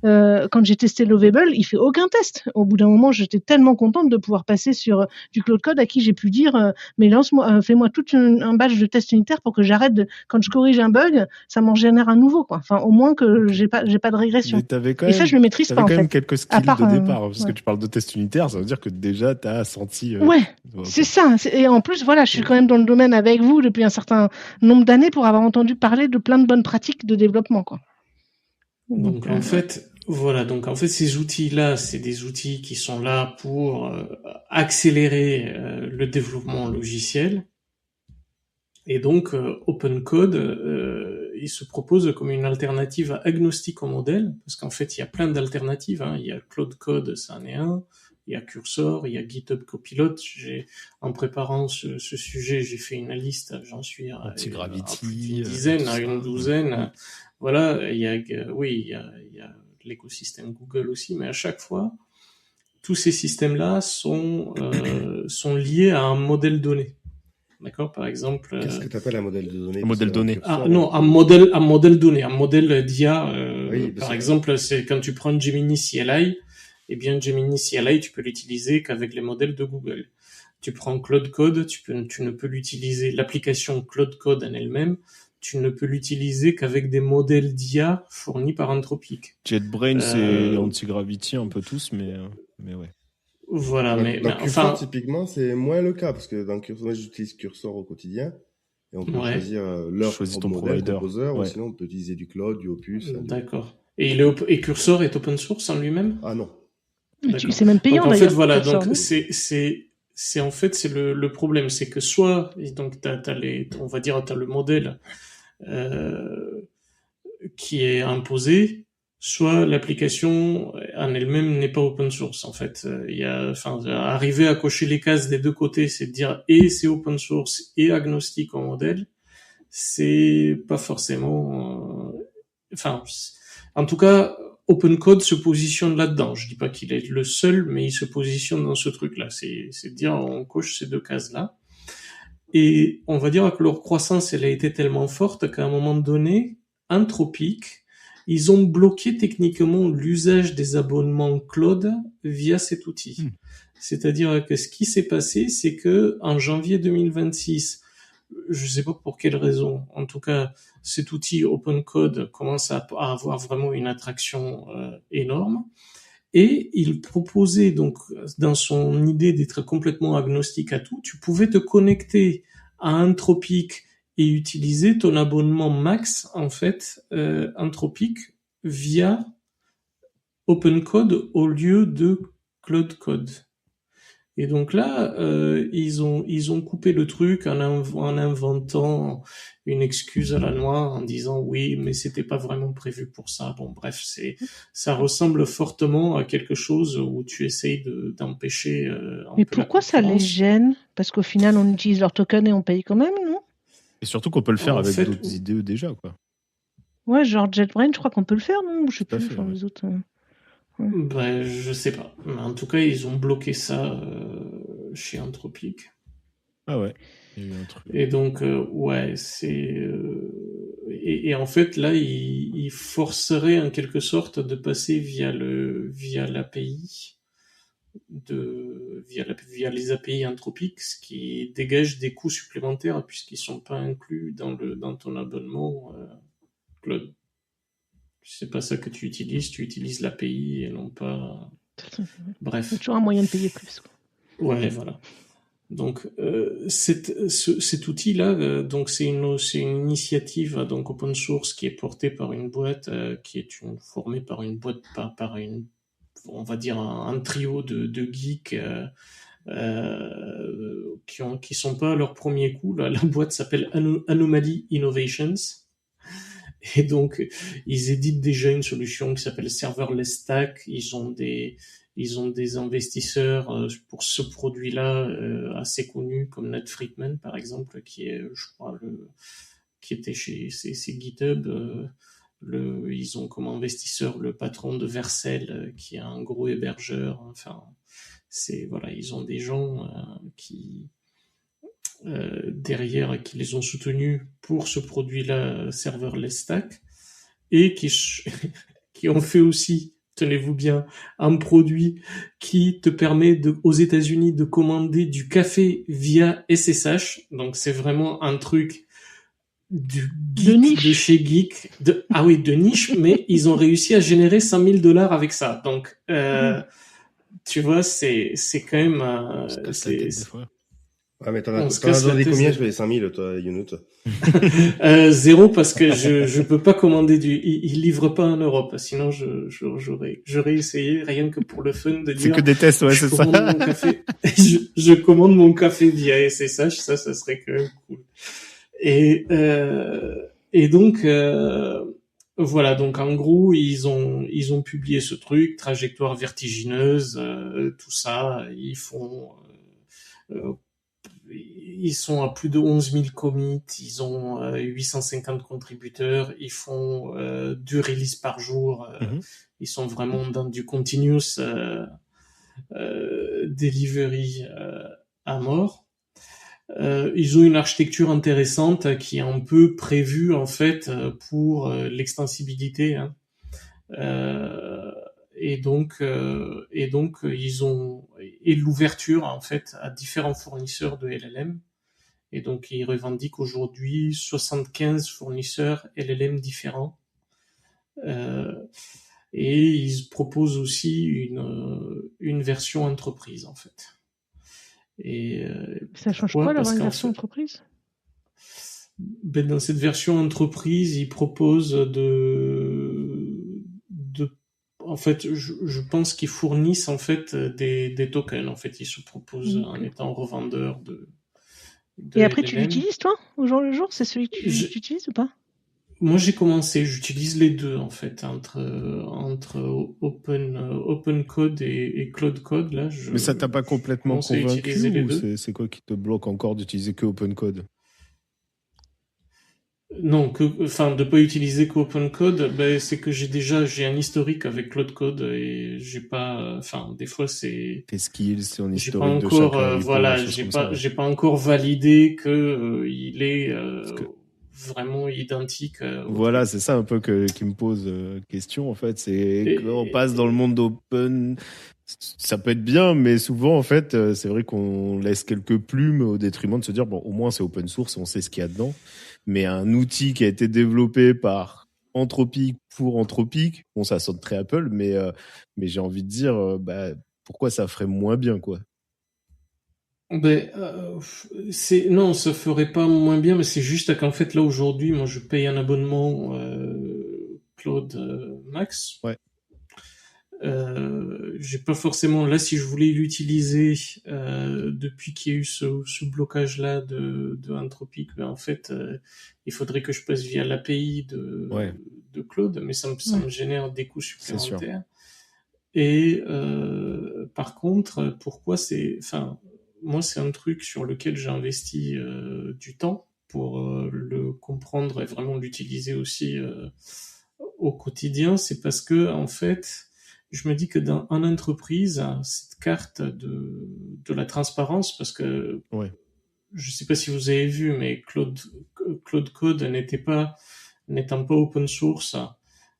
Quand j'ai testé Lovable, il fait aucun test. Au bout d'un moment, j'étais tellement contente de pouvoir passer sur du Claude Code, à qui j'ai pu dire mais lance-moi, fais-moi tout un batch de tests unitaires pour que j'arrête quand je corrige un bug, ça m'en génère un nouveau, quoi. Enfin, au moins que j'ai pas de régression. Et ça, je le maîtrise pas, en fait. T'avais quand même quelques skills de départ, parce que tu parles de tests unitaires, ça veut dire que déjà t'as senti. C'est ça. Et en plus, voilà, je suis quand même dans le domaine avec vous depuis un certain nombre d'années pour avoir entendu parler de plein de bonnes pratiques de développement, quoi. Donc en fait, Voilà, donc en fait ces outils-là, c'est des outils qui sont là pour accélérer le développement logiciel. Et donc Open Code, il se propose comme une alternative agnostique au modèle, parce qu'en fait il y a plein d'alternatives. Hein. Il y a Claude Code, ça en est un. Il y a Cursor, il y a GitHub Copilot. En préparant ce sujet, j'ai fait une liste. J'en suis à une dizaine, à une douzaine. Voilà, il y a l'écosystème Google aussi, mais à chaque fois, tous ces systèmes-là sont liés à un modèle donné. D'accord, par exemple. Qu'est-ce que tu appelles un modèle de données? Un modèle donné. Non, un modèle donné, un modèle d'IA. Oui, par exemple, c'est quand tu prends Gemini CLI, eh bien Gemini CLI, tu peux l'utiliser qu'avec les modèles de Google. Tu prends Claude Code, tu ne peux l'utiliser, l'application Claude Code en elle-même, tu ne peux l'utiliser qu'avec des modèles d'IA fournis par Anthropic. JetBrains et Antigravity un peu tous, mais ouais. Voilà, dans Cursor, typiquement, c'est moins le cas, parce que dans Cursor, moi, j'utilise Cursor au quotidien, et on peut choisir leur modèle composer, ou sinon on peut utiliser du Cloud, du Opus. D'accord. Et Cursor est open source en lui-même? Ah non. C'est même payant, donc, en d'ailleurs. fait, voilà, Cursor, donc c'est le problème, c'est que soit, donc t'as le modèle qui est imposé, soit l'application en elle-même n'est pas open source. En fait, arriver à cocher les cases des deux côtés, c'est de dire et c'est open source et agnostique au modèle, c'est pas forcément. En tout cas, Open Code se positionne là-dedans. Je dis pas qu'il est le seul, mais il se positionne dans ce truc-là. C'est de dire on coche ces deux cases-là. Et on va dire que leur croissance, elle a été tellement forte qu'à un moment donné, Anthropic, ils ont bloqué techniquement l'usage des abonnements cloud via cet outil. C'est-à-dire que ce qui s'est passé, c'est que en janvier 2026, je sais pas pour quelle raison, en tout cas, cet outil Open Code commence à avoir vraiment une attraction énorme. Et il proposait donc, dans son idée d'être complètement agnostique à tout, tu pouvais te connecter à Anthropic et utiliser ton abonnement max, en fait, Anthropic, via Open Code au lieu de Claude Code. Et donc là, ils ont coupé le truc en inventant une excuse à la noix en disant oui, mais c'était pas vraiment prévu pour ça. Bon, bref, ça ressemble fortement à quelque chose où tu essayes d'empêcher. Mais pourquoi ça les gêne? Parce qu'au final, on utilise leur token et on paye quand même, non? Et surtout qu'on peut le faire avec d'autres IDE déjà, quoi. Ouais, genre JetBrains, je crois qu'on peut le faire, non? Je sais plus, les autres. Ben, je sais pas. Mais en tout cas, ils ont bloqué ça chez Anthropic. Ah ouais. Il y a eu un truc. Et donc, ouais, c'est... Et en fait, là, ils forceraient en quelque sorte de passer via l'API, via les API Anthropic, ce qui dégage des coûts supplémentaires puisqu'ils sont pas inclus dans ton abonnement Cloud. C'est pas ça que tu utilises l'API et non pas. Bref. C'est toujours un moyen de payer plus. Ouais, voilà. Donc cet outil-là, donc c'est une initiative donc open source qui est portée par une boîte qui est formée par une boîte par une, on va dire un trio de geeks qui sont pas à leur premier coup. Là, la boîte s'appelle Anomaly Innovations. Et donc, ils éditent déjà une solution qui s'appelle Serverless Stack. Ils ont des investisseurs pour ce produit-là assez connus comme Nat Friedman, par exemple, qui est, je crois, qui était chez GitHub. Ils ont comme investisseur le patron de Vercel, qui est un gros hébergeur. Enfin, ils ont des gens qui derrière qui les ont soutenus pour ce produit-là Serverless Stack et qui ont fait aussi, tenez-vous bien, un produit qui te permet aux États-Unis de commander du café via SSH. Donc c'est vraiment un truc de niche, de chez geek, de niche, mais ils ont réussi à générer $100,000 avec ça. Donc tu vois, c'est quand même Ouais, mais t'en On as se casse la donné tête. combien sur les 5000, toi, Younout? 0 parce que je peux pas commander il livre pas en Europe. Sinon, j'aurais essayé rien que pour le fun de C'est dire que des tests, ouais, je c'est ça. commande mon café, je commande mon café via SSH. Ça serait quand même cool. Et donc, voilà. Donc, en gros, ils ont publié ce truc, trajectoire vertigineuse, tout ça. Ils sont à plus de 11 000 commits, ils ont 850 contributeurs, ils font 2 releases par jour, ils sont vraiment dans du continuous delivery à mort. Ils ont une architecture intéressante qui est un peu prévue en fait pour l'extensibilité. Hein. Et donc ils ont l'ouverture en fait à différents fournisseurs de LLM. Et donc ils revendiquent aujourd'hui 75 fournisseurs LLM différents. Et ils proposent aussi une version entreprise en fait. Et ça change quoi d'avoir une version entreprise? Ben, dans cette version entreprise, ils proposent en fait, je pense qu'ils fournissent en fait des tokens. En fait, ils se proposent en étant revendeurs de et après, LLM. tu l'utilises toi au jour le jour? C'est celui que tu utilises ou pas? Moi, j'ai commencé. J'utilise les deux en fait entre Open Code et Cloud Code. Là, Mais ça t'a pas complètement convaincu ou c'est quoi qui te bloque encore d'utiliser que Open Code? Non, de pas utiliser qu'Open Code, ben, c'est que j'ai un historique avec Cloud Code et j'ai pas, des fois c'est. Tes skills, ton historique j'ai pas encore, de chaque voilà, j'ai pas encore validé que il est vraiment identique. Voilà, c'est ça un peu qui me pose question en fait. C'est qu'on passe dans le monde d'Open. Ça peut être bien, mais souvent, en fait, c'est vrai qu'on laisse quelques plumes au détriment de se dire, bon, au moins, c'est open source, on sait ce qu'il y a dedans. Mais un outil qui a été développé par Anthropic pour Anthropic, bon, ça sonne très Apple, mais j'ai envie de dire, pourquoi ça ferait moins bien, quoi? Ben, non, ça ferait pas moins bien, mais c'est juste qu'en fait, là, aujourd'hui, moi, je paye un abonnement Cloud Max. Ouais. J'ai pas forcément là si je voulais l'utiliser depuis qu'il y a eu ce blocage là de Anthropic, ben en fait il faudrait que je passe via l'API de Claude, mais ça me génère des coûts supplémentaires. Et par contre, pourquoi moi c'est un truc sur lequel j'ai investi du temps pour le comprendre et vraiment l'utiliser aussi au quotidien, c'est parce que en fait je me dis que en entreprise, cette carte de la transparence, parce que je sais pas si vous avez vu, mais Cloud Code n'étant pas open source,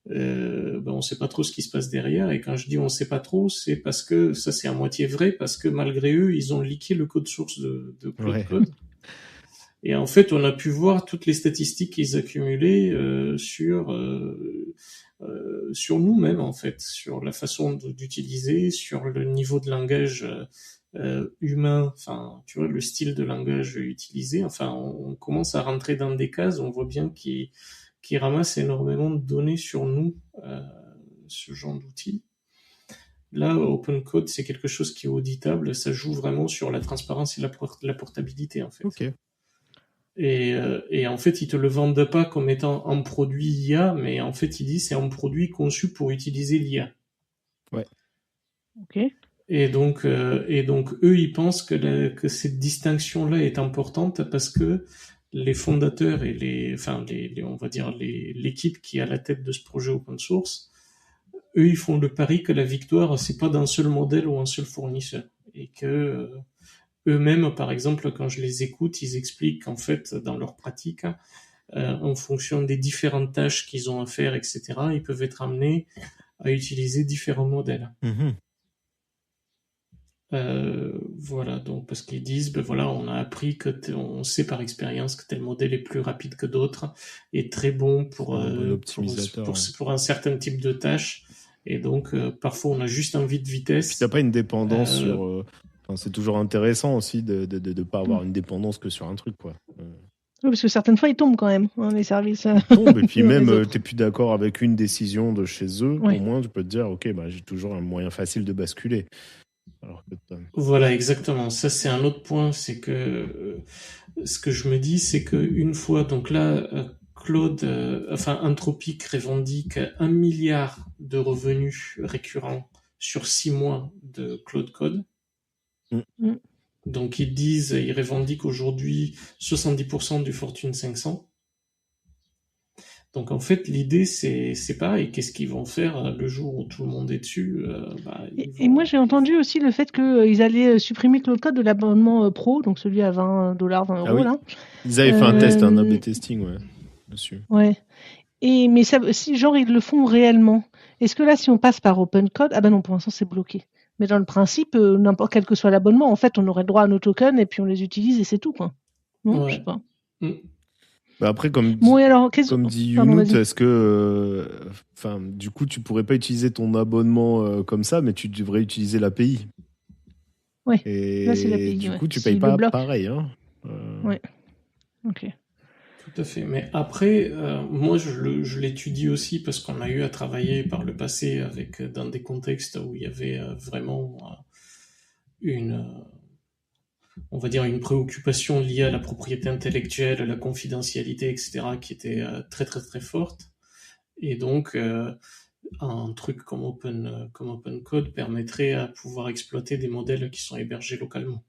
on sait pas trop ce qui se passe derrière. Et quand je dis on sait pas trop, c'est parce que ça c'est à moitié vrai, parce que malgré eux, ils ont leaké le code source de Cloud Code. Et en fait, on a pu voir toutes les statistiques qu'ils accumulaient sur nous-mêmes, en fait, sur la façon d'utiliser, sur le niveau de langage humain, tu vois, le style de langage utilisé. Enfin, on commence à rentrer dans des cases, on voit bien qu'ils ramassent énormément de données sur nous, ce genre d'outils. Là, Open Code, c'est quelque chose qui est auditable, ça joue vraiment sur la transparence et la portabilité, en fait. Ok. Et en fait, ils te le vendent pas comme étant un produit IA, mais en fait, ils disent c'est un produit conçu pour utiliser l'IA. Ouais. Ok. Et donc, eux, ils pensent que cette distinction-là est importante parce que les fondateurs et on va dire l'équipe qui est à la tête de ce projet open source, eux, ils font le pari que la victoire, c'est pas d'un seul modèle ou un seul fournisseur, et que eux-mêmes, par exemple, quand je les écoute, ils expliquent qu'en fait, dans leur pratique, en fonction des différentes tâches qu'ils ont à faire, etc., ils peuvent être amenés à utiliser différents modèles. Voilà, donc parce qu'ils disent, on a appris on sait par expérience que tel modèle est plus rapide que d'autres, est très bon pour un certain type de tâches, et donc parfois on a juste envie de vitesse. Puis t'as pas une dépendance sur Enfin, c'est toujours intéressant aussi de pas avoir une dépendance que sur un truc, quoi. Oui, parce que certaines fois, ils tombent quand même, hein, les services. Ils tombent, et puis les même, autres. t'es plus d'accord avec une décision de chez eux, Ouais. au moins, tu peux te dire, ok, bah, j'ai toujours un moyen facile de basculer. Alors que Voilà, exactement. Ça, c'est un autre point. C'est que ce que je me dis, c'est que une fois, donc là, Anthropic revendique 1 milliard de revenus récurrents sur 6 mois de Claude Code. Mm. Donc ils revendiquent aujourd'hui 70% du Fortune 500. Donc en fait, l'idée, c'est pareil. Qu'est-ce qu'ils vont faire le jour où tout le monde est dessus Et moi, j'ai entendu aussi le fait qu'ils allaient supprimer Claude Code de l'abonnement pro, donc celui à $20, 20 Ah oui. là. Ils avaient fait un test, un A/B testing, ouais, dessus. Ouais. Mais ça, si genre ils le font réellement, est-ce que là, si on passe par Open Code, ah ben non, pour l'instant c'est bloqué. Mais dans le principe, n'importe quel que soit l'abonnement, en fait, on aurait le droit à nos tokens et puis on les utilise et c'est tout, quoi. Non, je sais pas. Bah après, comme dit Pardon, Younout, vas-y. est-ce que, du coup, tu pourrais pas utiliser ton abonnement comme ça, mais tu devrais utiliser l'API. Ouais. Et Là, c'est l'API. du Ouais. coup, tu S'il payes pas le bloque. pareil. Hein. Ouais. Ok. Tout à fait. Mais après, moi, je l'étudie aussi parce qu'on a eu à travailler par le passé dans des contextes où il y avait vraiment on va dire, une préoccupation liée à la propriété intellectuelle, à la confidentialité, etc., qui était très, très, très forte. Et donc, un truc comme Open Code permettrait à pouvoir exploiter des modèles qui sont hébergés localement.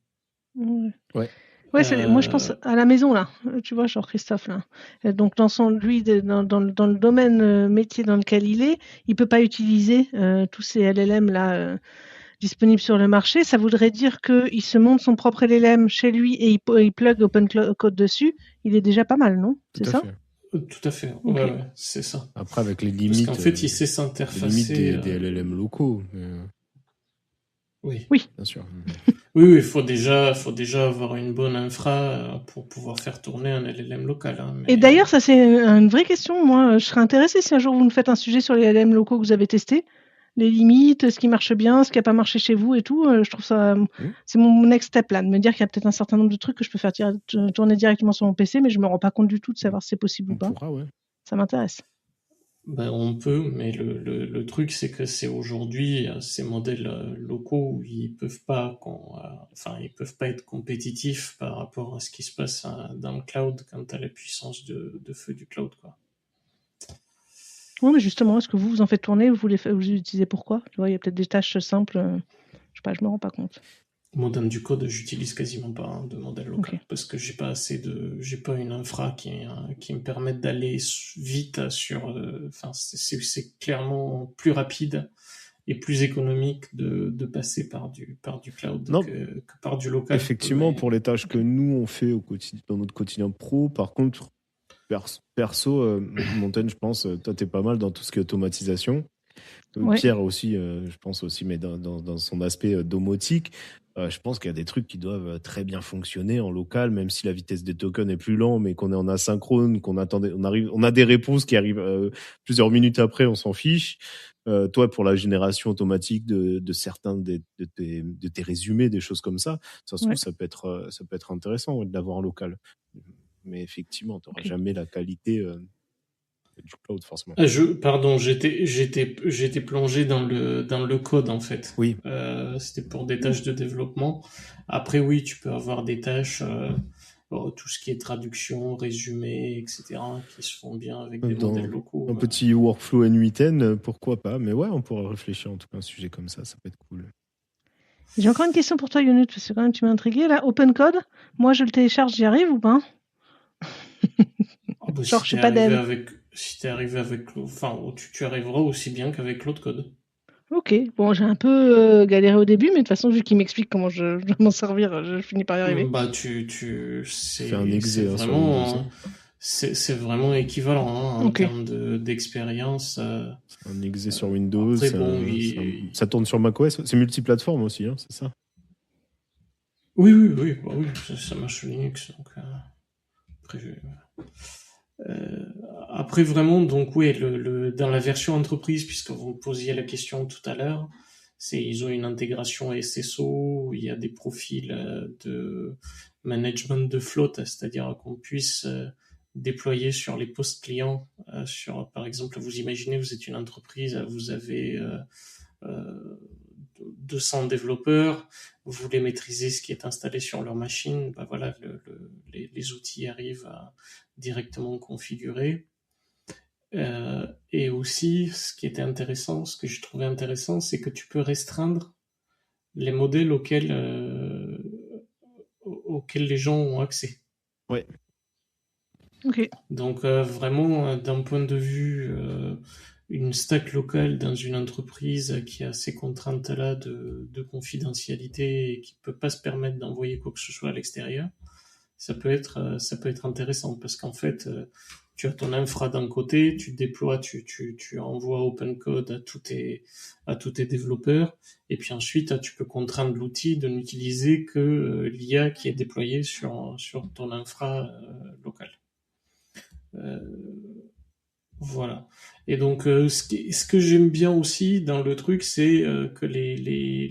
Ouais. Ouais, moi je pense à la maison là, tu vois, genre Christophe là. Donc dans le domaine métier dans lequel il peut pas utiliser tous ces LLM là disponibles sur le marché. Ça voudrait dire qu'il se monte son propre LLM chez lui et il plug Open Code dessus. Il est déjà pas mal, non? C'est ça? Tout à fait. Okay. Ouais, c'est ça. Après, avec les limites. Parce qu'en fait, il sait s'interfacer. Les limites des LLM locaux. Oui. Bien sûr. Oui, il faut déjà avoir une bonne infra pour pouvoir faire tourner un LLM local. Hein, mais... Et d'ailleurs, ça c'est une vraie question. Moi, je serais intéressée si un jour vous nous faites un sujet sur les LLM locaux que vous avez testés, les limites, ce qui marche bien, ce qui n'a pas marché chez vous et tout. Je trouve ça, c'est mon next step là, de me dire qu'il y a peut-être un certain nombre de trucs que je peux faire tourner directement sur mon PC, mais je me rends pas compte du tout de savoir si c'est possible ou pas. Ouais. Ça m'intéresse. Ben, on peut, mais le truc, c'est que c'est aujourd'hui ces modèles locaux où ils peuvent pas être compétitifs par rapport à ce qui se passe dans le cloud quant à la puissance de feu du cloud, quoi. Oui, mais justement, est-ce que vous en faites tourner, vous utilisez pourquoi? Tu vois, il y a peut-être des tâches simples, je sais pas, je me rends pas compte. Moi, dans du code, j'utilise quasiment pas de modèle local parce que j'ai pas une infra qui me permette d'aller vite sur. C'est clairement plus rapide et plus économique de passer par du cloud que par du local. Effectivement, pour les tâches que nous on fait dans notre quotidien pro, par contre, perso, Montaigne, je pense, toi t'es pas mal dans tout ce qui est automatisation. Pierre aussi, je pense aussi, mais dans son aspect domotique. Je pense qu'il y a des trucs qui doivent très bien fonctionner en local, même si la vitesse des tokens est plus lente, mais qu'on est en asynchrone, on a des réponses qui arrivent plusieurs minutes après, on s'en fiche. Toi, pour la génération automatique de certains de tes résumés, des choses comme ça se trouve, ça peut être intéressant de l'avoir en local. Mais effectivement, tu n'auras jamais la qualité du cloud forcément. J'étais plongé dans le code en fait. Oui. C'était pour des tâches de développement. Après oui, tu peux avoir des tâches, tout ce qui est traduction, résumé, etc., qui se font bien avec des modèles locaux. Un petit workflow N8N, pourquoi pas. Mais ouais, on pourrait réfléchir en tout cas à un sujet comme ça peut être cool. J'ai encore une question pour toi, Younut, parce que quand même tu m'as intrigué là. Open Code, moi je le télécharge, j'y arrive ou pas? Genre, je sais pas dev. Si t'es arrivé avec, tu arriveras aussi bien qu'avec Claude Code. Ok, bon, j'ai un peu galéré au début, mais de toute façon, vu qu'il m'explique comment je dois m'en servir, je finis par y arriver. Bah, c'est un exé, vraiment, c'est vraiment équivalent en termes d'expérience. Un exé sur Windows, après, ça tourne sur macOS, c'est multiplateforme aussi, hein, c'est ça? Oui, ça marche sur Linux. Donc, après vraiment, donc oui, dans la version entreprise, puisque vous me posiez la question tout à l'heure, Ils ont une intégration SSO, il y a des profils de management de flotte, c'est-à-dire qu'on puisse déployer sur les postes clients, par exemple, vous imaginez, vous êtes une entreprise, vous avez 200 développeurs, vous voulez maîtriser ce qui est installé sur leur machine, ben voilà, les outils arrivent à directement configurer. Et aussi, ce que je trouvais intéressant, c'est que tu peux restreindre les modèles auxquels les gens ont accès. Ouais. Ok. Donc vraiment, d'un point de vue une stack locale dans une entreprise qui a ces contraintes-là de confidentialité et qui peut pas se permettre d'envoyer quoi que ce soit à l'extérieur, ça peut être intéressant parce qu'en fait, tu as ton infra d'un côté, tu déploies, tu envoies open code à tous tes développeurs, et puis ensuite tu peux contraindre l'outil de n'utiliser que l'IA qui est déployée sur ton infra local. Voilà. Et donc, ce que j'aime bien aussi dans le truc, c'est que les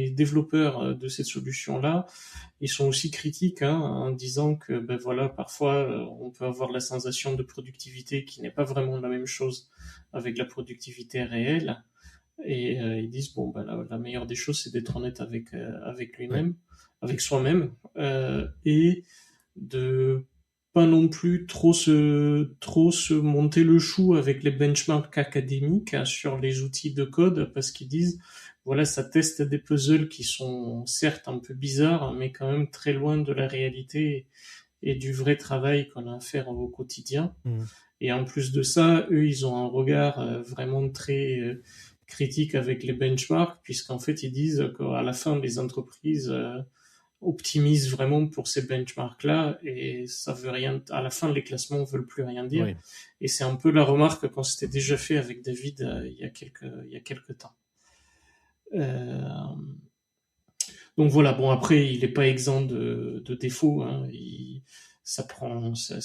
développeurs de cette solution-là, ils sont aussi critiques en disant que, ben voilà, parfois, on peut avoir la sensation de productivité qui n'est pas vraiment la même chose avec la productivité réelle. Et ils disent, bon, ben la meilleure des choses, c'est d'être honnête avec lui-même, avec soi-même, et de pas non plus trop se monter le chou avec les benchmarks académiques sur les outils de code, parce qu'ils disent, voilà, ça teste des puzzles qui sont certes un peu bizarres, mais quand même très loin de la réalité et du vrai travail qu'on a à faire au quotidien. Et en plus de ça, eux, ils ont un regard vraiment très critique avec les benchmarks, puisqu'en fait, ils disent qu'à la fin, les entreprises optimisent vraiment pour ces benchmarks-là, et ça veut rien, à la fin, les classements veulent plus rien dire. Oui. Et c'est un peu la remarque qu'on s'était déjà fait avec David il y a quelques temps. Donc voilà, bon, après, il n'est pas exempt de défauts, hein. Ça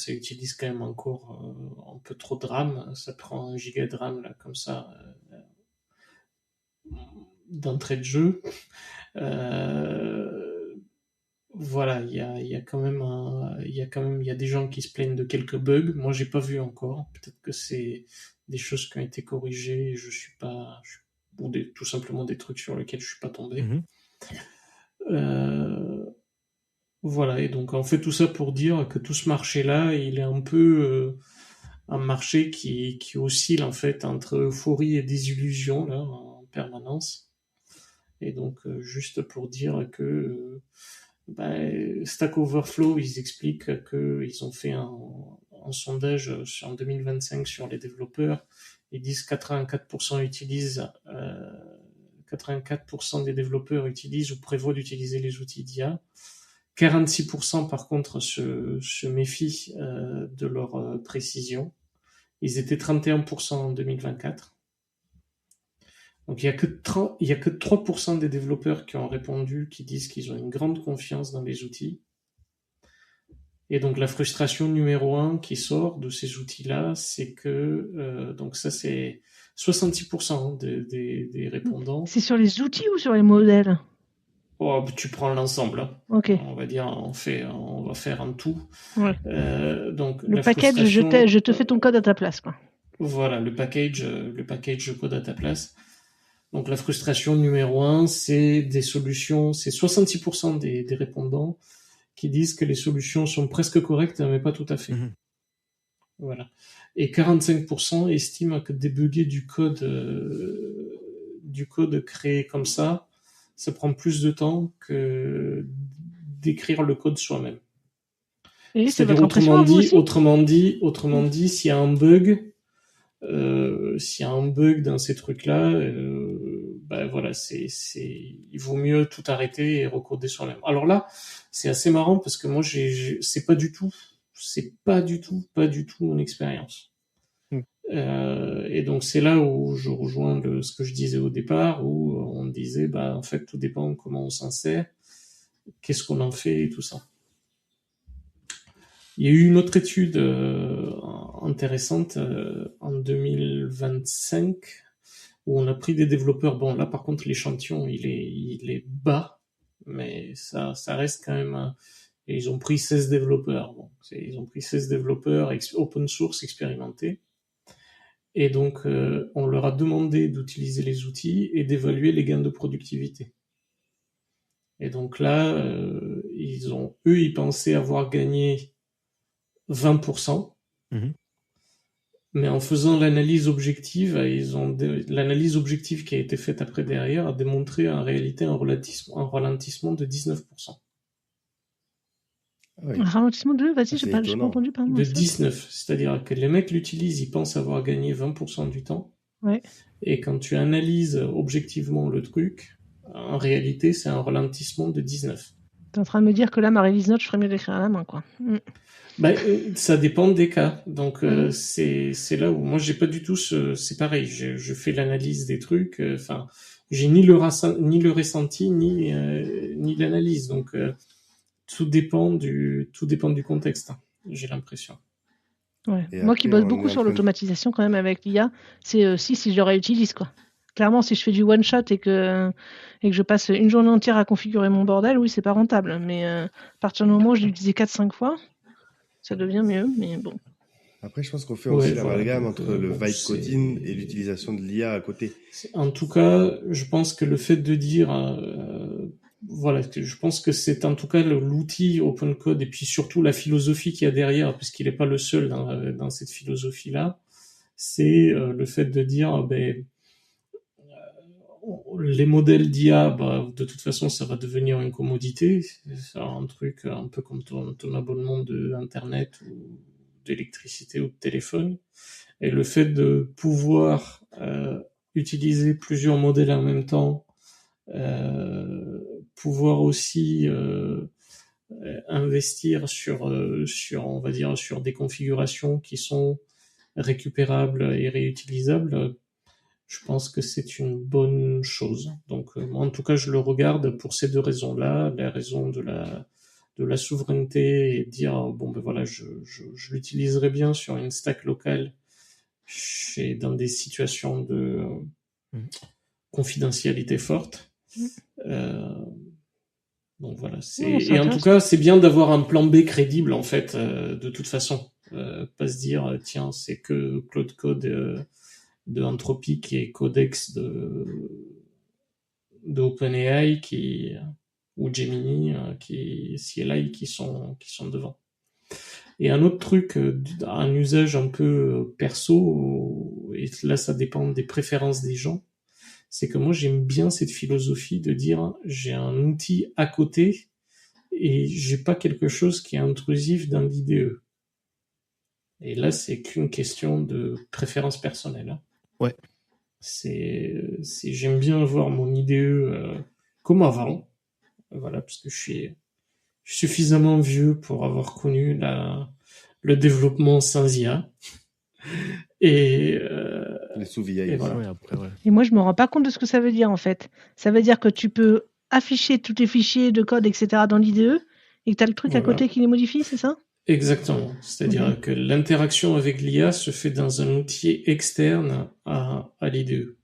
utilise quand même encore un peu trop de RAM, ça prend 1 giga de RAM, là, comme ça, d'entrée de jeu. Voilà, il y a des gens qui se plaignent de quelques bugs. Moi, j'ai pas vu encore. Peut-être que c'est des choses qui ont été corrigées et tout simplement des trucs sur lesquels je suis pas tombé. Voilà, et donc en fait tout ça pour dire que tout ce marché-là, il est un peu un marché qui oscille en fait entre euphorie et désillusion là en permanence. Et donc juste pour dire que Stack Overflow, ils expliquent qu'ils ont fait un sondage en 2025 sur les développeurs. Ils disent 84% des développeurs utilisent ou prévoient d'utiliser les outils d'IA. 46% par contre se méfient de leur précision. Ils étaient 31% en 2024. Donc il y a que 3% des développeurs qui ont répondu, qui disent qu'ils ont une grande confiance dans les outils. Et donc la frustration numéro 1 qui sort de ces outils-là, c'est que donc ça c'est 66% des répondants. C'est sur les outils ou sur les modèles? Oh, tu prends l'ensemble. Hein. Ok. On va dire, on va faire un tout. Ouais. Donc le package, je te fais ton code à ta place, quoi. Voilà, le package, je code à ta place. Donc la frustration numéro 1, c'est des solutions, c'est 66% des répondants qui disent que les solutions sont presque correctes, mais pas tout à fait. Voilà. Et 45% estiment que débugger du code créé comme ça prend plus de temps que d'écrire le code soi-même. Et c'est-à-dire autrement dit, s'il y a un bug, dans ces trucs-là, voilà, il vaut mieux tout arrêter et recoder soi-même. Alors là, c'est assez marrant parce que moi, c'est pas du tout mon expérience. Et donc c'est là où je rejoins ce que je disais au départ, où on disait, en fait, tout dépend comment on s'en sert, qu'est-ce qu'on en fait et tout ça. Il y a eu une autre étude intéressante en 2025 où on a pris des développeurs. Bon, là, par contre, l'échantillon, il est bas, mais ça reste quand même. Et ils ont pris 16 développeurs. Bon, ils ont pris 16 développeurs open source expérimentés. Et donc, on leur a demandé d'utiliser les outils et d'évaluer les gains de productivité. Et donc là, ils pensaient avoir gagné 20%. Mhm. Mais en faisant l'analyse objective, l'analyse objective qui a été faite après derrière a démontré en réalité un ralentissement de 19%. Oui. Un ralentissement de... Vas-y, Ah, j'ai c'est pas étonnant. entendu, pardon. De 19, c'est-à-dire que les mecs l'utilisent, ils pensent avoir gagné 20% du temps. Ouais. Et quand tu analyses objectivement le truc, en réalité, c'est un ralentissement de 19. T'es en train de me dire que là, ma release note, je ferais mieux d'écrire à la main, quoi. Ça dépend des cas. Donc, c'est là où moi, j'ai pas du tout c'est pareil. Je fais l'analyse des trucs. Enfin, j'ai ni le ressenti, ni l'analyse. Donc, tout dépend du contexte. J'ai l'impression. Ouais. Et Moi qui après, bosse on beaucoup est en sur train de- l'automatisation quand même avec l'IA, c'est si je le réutilise, quoi. Clairement, si je fais du one shot et que je passe une journée entière à configurer mon bordel, oui, c'est pas rentable. Mais à partir du moment où je l'utilise 4-5 fois, ça devient mieux. Mais bon. Après, je pense qu'on fait Ouais, aussi voilà, l'amalgame donc, entre le bon, vibe c'est- coding et l'utilisation de l'IA à côté. En tout cas, je pense que le fait de dire, je pense que c'est en tout cas l'outil open code et puis surtout la philosophie qu'il y a derrière, puisqu'il n'est pas le seul dans cette philosophie-là, c'est le fait de dire, les modèles d'IA, de toute façon, ça va devenir une commodité, c'est un truc un peu comme ton abonnement d'Internet ou d'électricité ou de téléphone. Et le fait de pouvoir utiliser plusieurs modèles en même temps, pouvoir aussi investir sur, on va dire, sur des configurations qui sont récupérables et réutilisables, je pense que c'est une bonne chose. Donc, moi, en tout cas, je le regarde pour ces deux raisons-là, la raison de la souveraineté et de dire, voilà, je l'utiliserai bien sur une stack locale dans des situations de confidentialité forte. Donc voilà. Et en tout cas, c'est bien d'avoir un plan B crédible, en fait, de toute façon. Pas se dire, tiens, c'est que Claude Code de Anthropic et Codex de OpenAI ou Gemini, CLI qui sont devant. Et un autre truc, un usage un peu perso, et là ça dépend des préférences des gens, c'est que moi j'aime bien cette philosophie de dire j'ai un outil à côté et j'ai pas quelque chose qui est intrusif dans l'IDE. Et là c'est qu'une question de préférence personnelle. Hein. Ouais. J'aime bien avoir mon IDE comme avant, voilà, parce que je suis suffisamment vieux pour avoir connu le développement sans IA. Et les sous-VI. Et voilà. Ouais, après, ouais. Et moi, je me rends pas compte de ce que ça veut dire en fait. Ça veut dire que tu peux afficher tous tes fichiers de code, etc. dans l'IDE et que tu as le truc à Voilà. côté qui les modifie, c'est ça? Exactement. C'est-à-dire que l'interaction avec l'IA se fait dans un outil externe à l'IDE.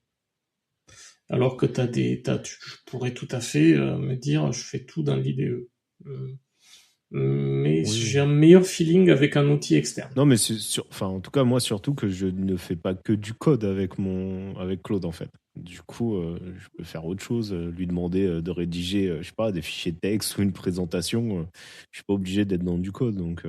Alors que tu pourrais tout à fait me dire je fais tout dans l'IDE. Mais Oui. j'ai un meilleur feeling avec un outil externe. Non, mais en tout cas, moi, surtout que je ne fais pas que du code avec Claude, en fait. Du coup, je peux faire autre chose, lui demander de rédiger, je sais pas, des fichiers texte ou une présentation. Je suis pas obligé d'être dans du code, donc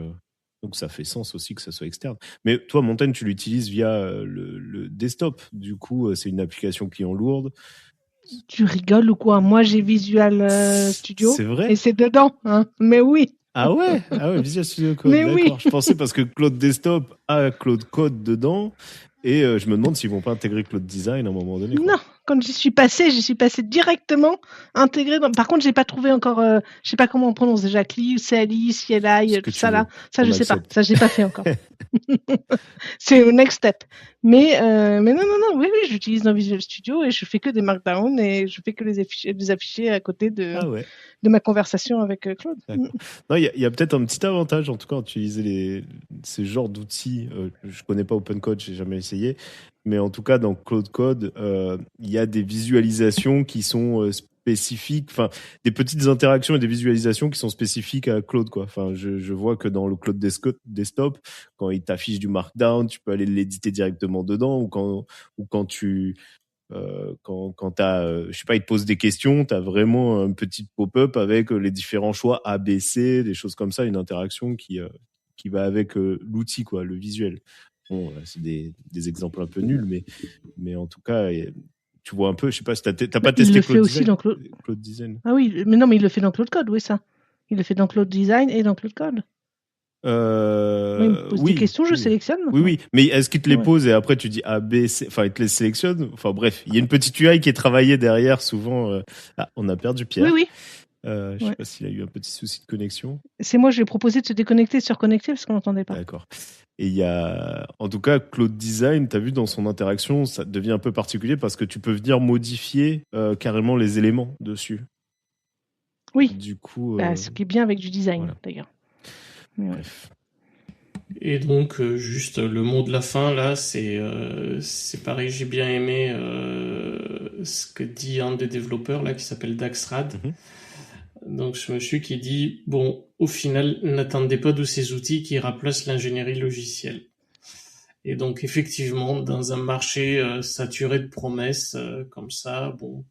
ça fait sens aussi que ça soit externe. Mais toi, Montaigne, tu l'utilises via le desktop. Du coup, c'est une application client lourde. Tu rigoles ou quoi? Moi, j'ai Visual Studio. C'est vrai? Et c'est dedans, hein. Mais oui. Ah ouais, Visual Studio Code. Mais d'accord. oui. Je pensais parce que Claude Desktop a Claude Code dedans. Et je me demande s'ils vont pas intégrer Claude Design à un moment donné. Quoi. Non, quand j'y suis passée directement intégré. Par contre, j'ai pas trouvé encore. Je sais pas comment on prononce déjà. CLI, CLI, CLI, tout ça là. Ça, je sais pas. Ça, j'ai pas fait encore. C'est au next step. Mais non, oui, j'utilise dans Visual Studio et je fais que des markdown et je fais que les afficher à côté de ma conversation avec Claude. Non, il y a peut-être un petit avantage, en tout cas, à utiliser ces genres d'outils. Je connais pas OpenCode, j'ai jamais essayé. mais en tout cas dans Claude Code, il y a des visualisations qui sont spécifiques, enfin des petites interactions et des visualisations qui sont spécifiques à Claude, quoi. Enfin, je vois que dans le Claude Desktop, quand il t'affiche du Markdown, tu peux aller l'éditer directement dedans, ou quand tu quand t'as, je sais pas, il te pose des questions, t'as vraiment un petit pop-up avec les différents choix A, B, C, des choses comme ça, une interaction qui va avec l'outil, quoi, le visuel. Bon, c'est des exemples un peu nuls, mais en tout cas, tu vois un peu, je sais pas si t'as pas testé Il le Claude fait aussi Design. dans Claude. Claude Design. Ah oui, mais non, mais il le fait dans Claude Code, oui, ça. Il le fait dans Claude Design et dans Claude Code. Il me pose des questions, je sélectionne. Oui. Mais est-ce qu'il te les Ouais. pose et après tu dis A, B, C, enfin il te les sélectionne. Enfin bref, il y a une petite UI qui est travaillée derrière souvent. Ah, on a perdu Pierre. Oui. Je sais pas s'il a eu un petit souci de connexion. C'est moi, je lui ai proposé de se déconnecter et de se reconnecter parce qu'on n'entendait pas. D'accord. Et il y a, en tout cas, Claude Design, tu as vu dans son interaction, ça devient un peu particulier parce que tu peux venir modifier carrément les éléments dessus. Oui. Du coup, ce qui est bien avec du design, voilà. d'ailleurs. Bref. Et donc, juste le mot de la fin, là, c'est pareil, j'ai bien aimé ce que dit un des développeurs, là, qui s'appelle Daxrad. Donc, ce monsieur qui dit, bon, au final, n'attendez pas de ces outils qui remplacent l'ingénierie logicielle. Et donc, effectivement, dans un marché saturé de promesses comme ça, bon,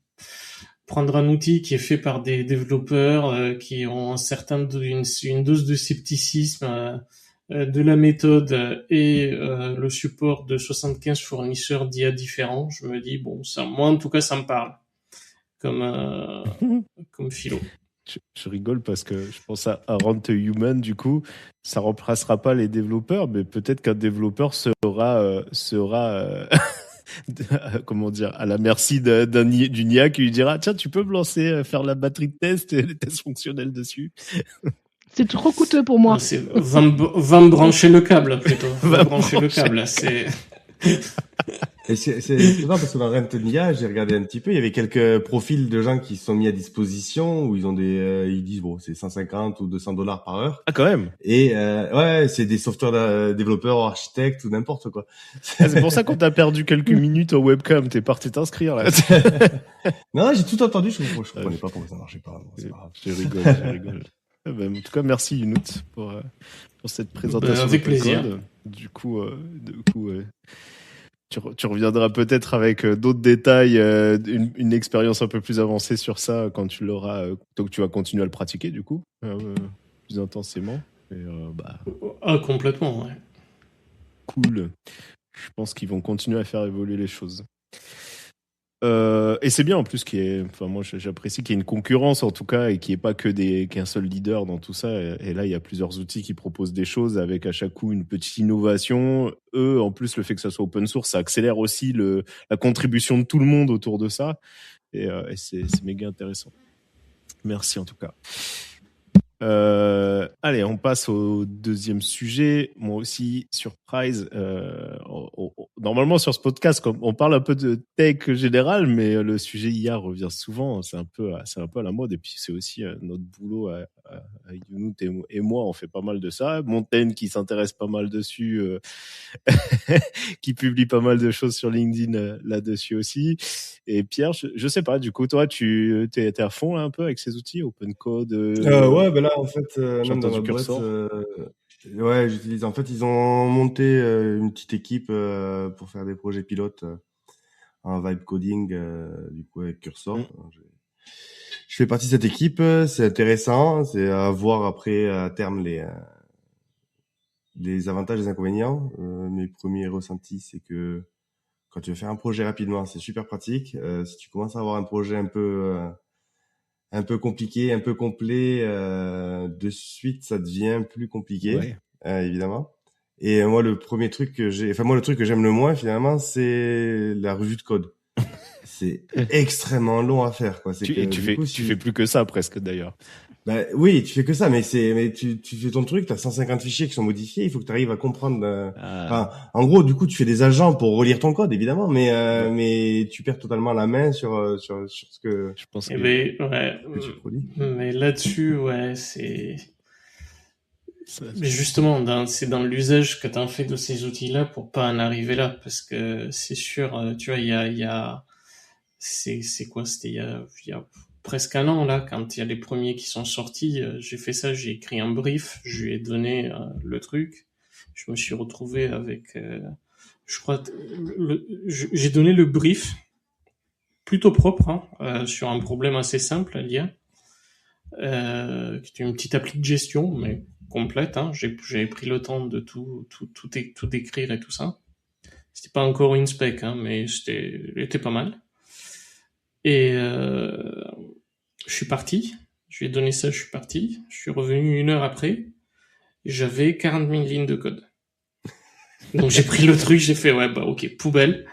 prendre un outil qui est fait par des développeurs qui ont une dose de scepticisme de la méthode et le support de 75 fournisseurs d'IA différents, je me dis, bon, ça, moi, en tout cas, ça me parle comme philo. Je rigole parce que je pense à Run to Human, du coup, ça remplacera pas les développeurs, mais peut-être qu'un développeur sera comment dire, à la merci d'une IA qui lui dira, tiens, tu peux me lancer, faire la batterie de test et les tests fonctionnels dessus. C'est trop coûteux pour moi. Va me brancher le câble, plutôt. Va brancher le câble, c'est... Et c'est pas parce que dans Rentonia, j'ai regardé un petit peu, il y avait quelques profils de gens qui se sont mis à disposition où ils ont ils disent bon, c'est 150 ou $200 par heure. Ah, quand même. Et ouais, c'est des software développeurs, architectes ou n'importe quoi. C'est pour ça qu'on t'a perdu quelques minutes en webcam, t'es parti t'inscrire là. Non, j'ai tout entendu, je comprenais pas pourquoi ça marchait pas. Bon, c'est pas grave. Je rigole. En tout cas, merci Younout pour cette présentation. Avec plaisir. Du coup, tu reviendras peut-être avec d'autres détails, une expérience un peu plus avancée sur ça quand tu l'auras, donc tu vas continuer à le pratiquer du coup, plus intensément. Complètement, ouais. Cool. Je pense qu'ils vont continuer à faire évoluer les choses. Et c'est bien en plus moi j'apprécie qu'il y ait une concurrence en tout cas et qu'il n'y ait pas qu'un seul leader dans tout ça. Et là il y a plusieurs outils qui proposent des choses avec à chaque coup une petite innovation. En plus le fait que ça soit open source, ça accélère aussi la contribution de tout le monde autour de ça. Et c'est méga intéressant. Merci en tout cas. Allez, on passe au deuxième sujet. Moi aussi, surprise. Normalement, sur ce podcast, on parle un peu de tech général, mais le sujet IA revient souvent. C'est un peu à la mode. Et puis, c'est aussi notre boulot à Younout et moi. On fait pas mal de ça. Montaigne qui s'intéresse pas mal dessus, qui publie pas mal de choses sur LinkedIn là-dessus aussi. Et Pierre, je sais pas. Du coup, toi, t'es à fond là un peu avec ces outils, open code. Ouais, ben là, en fait, même dans du notre boîte, cursor. ouais, j'utilise. En fait, ils ont monté une petite équipe pour faire des projets pilotes en vibe coding, du coup avec Cursor. Je fais partie de cette équipe. C'est intéressant. C'est à voir après à terme les avantages et les inconvénients. Mes premiers ressentis, c'est que quand tu veux faire un projet rapidement, c'est super pratique. Si tu commences à avoir un projet un peu compliqué, un peu complet, de suite, ça devient plus compliqué, évidemment. Et moi, le truc que j'aime le moins, finalement, c'est la revue de code. C'est extrêmement long à faire, quoi. Tu fais plus que ça, presque, d'ailleurs. Bah, oui, tu fais que ça, mais tu fais ton truc, t'as 150 fichiers qui sont modifiés, il faut que tu arrives à comprendre, en gros, du coup, tu fais des agents pour relire ton code, évidemment, mais tu perds totalement la main sur ce que, je pense que tu produis. Mais là-dessus, ouais, Mais justement, c'est dans l'usage que tu en fais de ces outils-là pour pas en arriver là, parce que c'est sûr, tu vois, c'est quoi, c'était il y a presque un an là, quand il y a les premiers qui sont sortis, j'ai fait ça, j'ai écrit un brief, je lui ai donné le truc, je me suis retrouvé avec, je crois, j'ai donné le brief plutôt propre sur un problème assez simple à lire, qui est une petite appli de gestion, mais complète. J'avais pris le temps de tout décrire et tout ça. C'était pas encore une spec, mais était pas mal. Et je suis parti. Je lui ai donné ça, je suis parti. Je suis revenu 1 heure après. J'avais 40 000 lignes de code. Donc j'ai pris le truc, j'ai fait ouais bah ok, poubelle.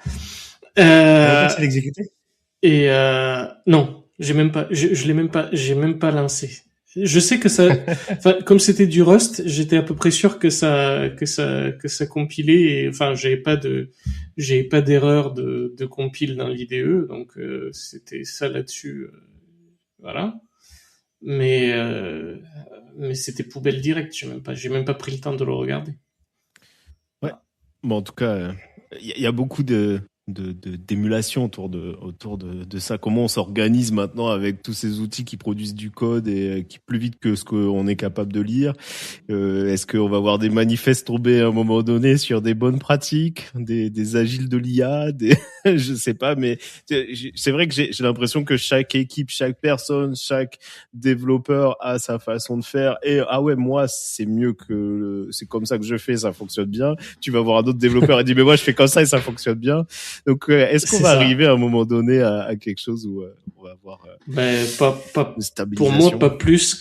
C'est l'exécuté. Et non, j'ai même pas, j'ai même pas lancé. Je sais que ça, comme c'était du Rust, j'étais à peu près sûr que ça compilait. Et, enfin, j'avais pas d'erreur de compile dans l'IDE, donc c'était ça là-dessus, voilà. Mais c'était poubelle direct. J'ai même pas pris le temps de le regarder. Ouais. Bon, en tout cas, il y a beaucoup d'émulation autour de ça. Comment on s'organise maintenant avec tous ces outils qui produisent du code et qui plus vite que ce qu'on est capable de lire. Est-ce qu'on va voir des manifestes tomber à un moment donné sur des bonnes pratiques, des agiles de l'IA, je sais pas, mais c'est vrai que j'ai l'impression que chaque équipe, chaque personne, chaque développeur a sa façon de faire. Et ah ouais, moi c'est mieux que c'est comme ça que je fais, ça fonctionne bien. Tu vas voir un autre développeur et dit mais moi je fais comme ça et ça fonctionne bien. Donc, est-ce qu'on va arriver à un moment donné à quelque chose où on va avoir pas une stabilisation? Pour moi, pas plus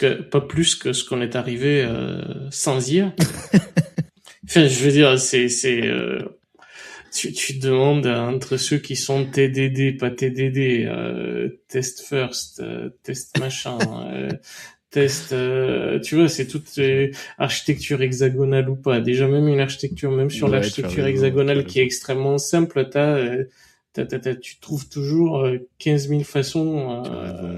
que ce qu'on est arrivé sans IA. Enfin, je veux dire, tu te demandes entre ceux qui sont TDD, pas TDD, test first, test machin, test, tu vois, c'est toute architecture hexagonale ou pas. Déjà, même une architecture, même sur l'architecture hexagonale qui est extrêmement simple, tu trouves toujours 15 000 façons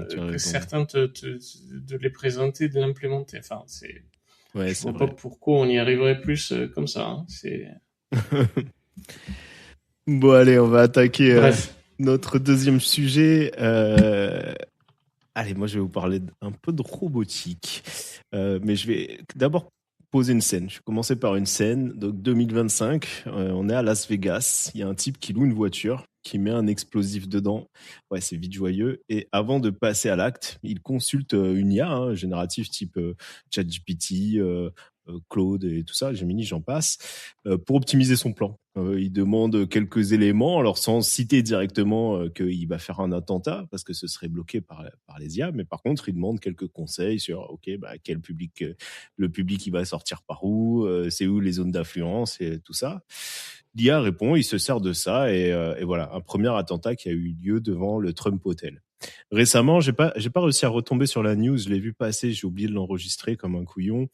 que certains de les présenter, de l'implémenter. Enfin, je vois pas pourquoi on y arriverait plus comme ça. Bon, allez, on va attaquer notre deuxième sujet. Allez, moi, je vais vous parler un peu de robotique. Mais je vais d'abord poser une scène. Je vais commencer par une scène. Donc, 2025, on est à Las Vegas. Il y a un type qui loue une voiture, qui met un explosif dedans. Ouais, c'est vite joyeux. Et avant de passer à l'acte, il consulte une IA générative type ChatGPT, Claude et tout ça, Gemini, j'en passe, pour optimiser son plan. Il demande quelques éléments, alors sans citer directement qu'il va faire un attentat, parce que ce serait bloqué par les IA, mais par contre, il demande quelques conseils sur, quel public, le public, il va sortir par où, c'est où les zones d'influence et tout ça. L'IA répond, il se sert de ça, et voilà, un premier attentat qui a eu lieu devant le Trump Hotel. Récemment, j'ai pas réussi à retomber sur la news, je l'ai vu passer, j'ai oublié de l'enregistrer comme un couillon.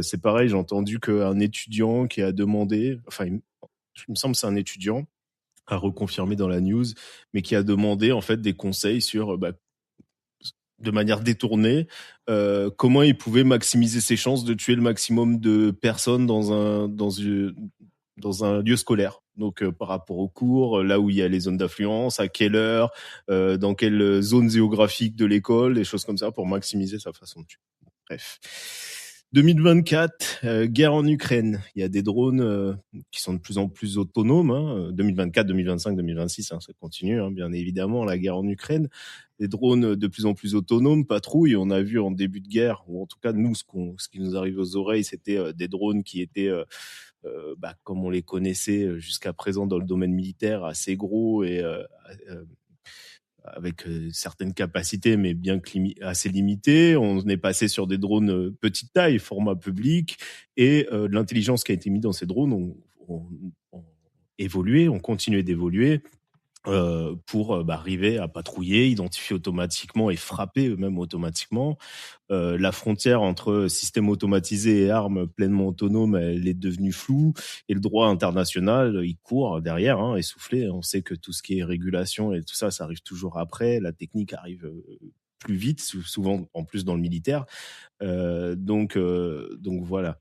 C'est pareil, j'ai entendu qu'un étudiant qui a demandé, enfin, il me semble que c'est un étudiant, à reconfirmer dans la news, mais qui a demandé en fait des conseils sur, de manière détournée, comment il pouvait maximiser ses chances de tuer le maximum de personnes dans un lieu scolaire. Donc, par rapport aux cours, là où il y a les zones d'influence, à quelle heure, dans quelle zone géographique de l'école, des choses comme ça pour maximiser sa façon de tuer. Bref. 2024, guerre en Ukraine. Il y a des drones qui sont de plus en plus autonomes. 2024, 2025, 2026, ça continue, bien évidemment, la guerre en Ukraine. Des drones de plus en plus autonomes patrouillent. On a vu en début de guerre, ou en tout cas, nous, ce qui nous arrive aux oreilles, c'était des drones qui étaient... comme on les connaissait jusqu'à présent dans le domaine militaire, assez gros et avec certaines capacités, mais bien assez limitées. On est passé sur des drones petite taille, format public, et l'intelligence qui a été mise dans ces drones ont évolué, ont continué d'évoluer. Pour arriver à patrouiller, identifier automatiquement et frapper eux-mêmes automatiquement. La frontière entre système automatisé et armes pleinement autonomes, elle est devenue floue, et le droit international, il court derrière, essoufflé. On sait que tout ce qui est régulation et tout ça, ça arrive toujours après. La technique arrive plus vite, souvent en plus dans le militaire. Donc voilà.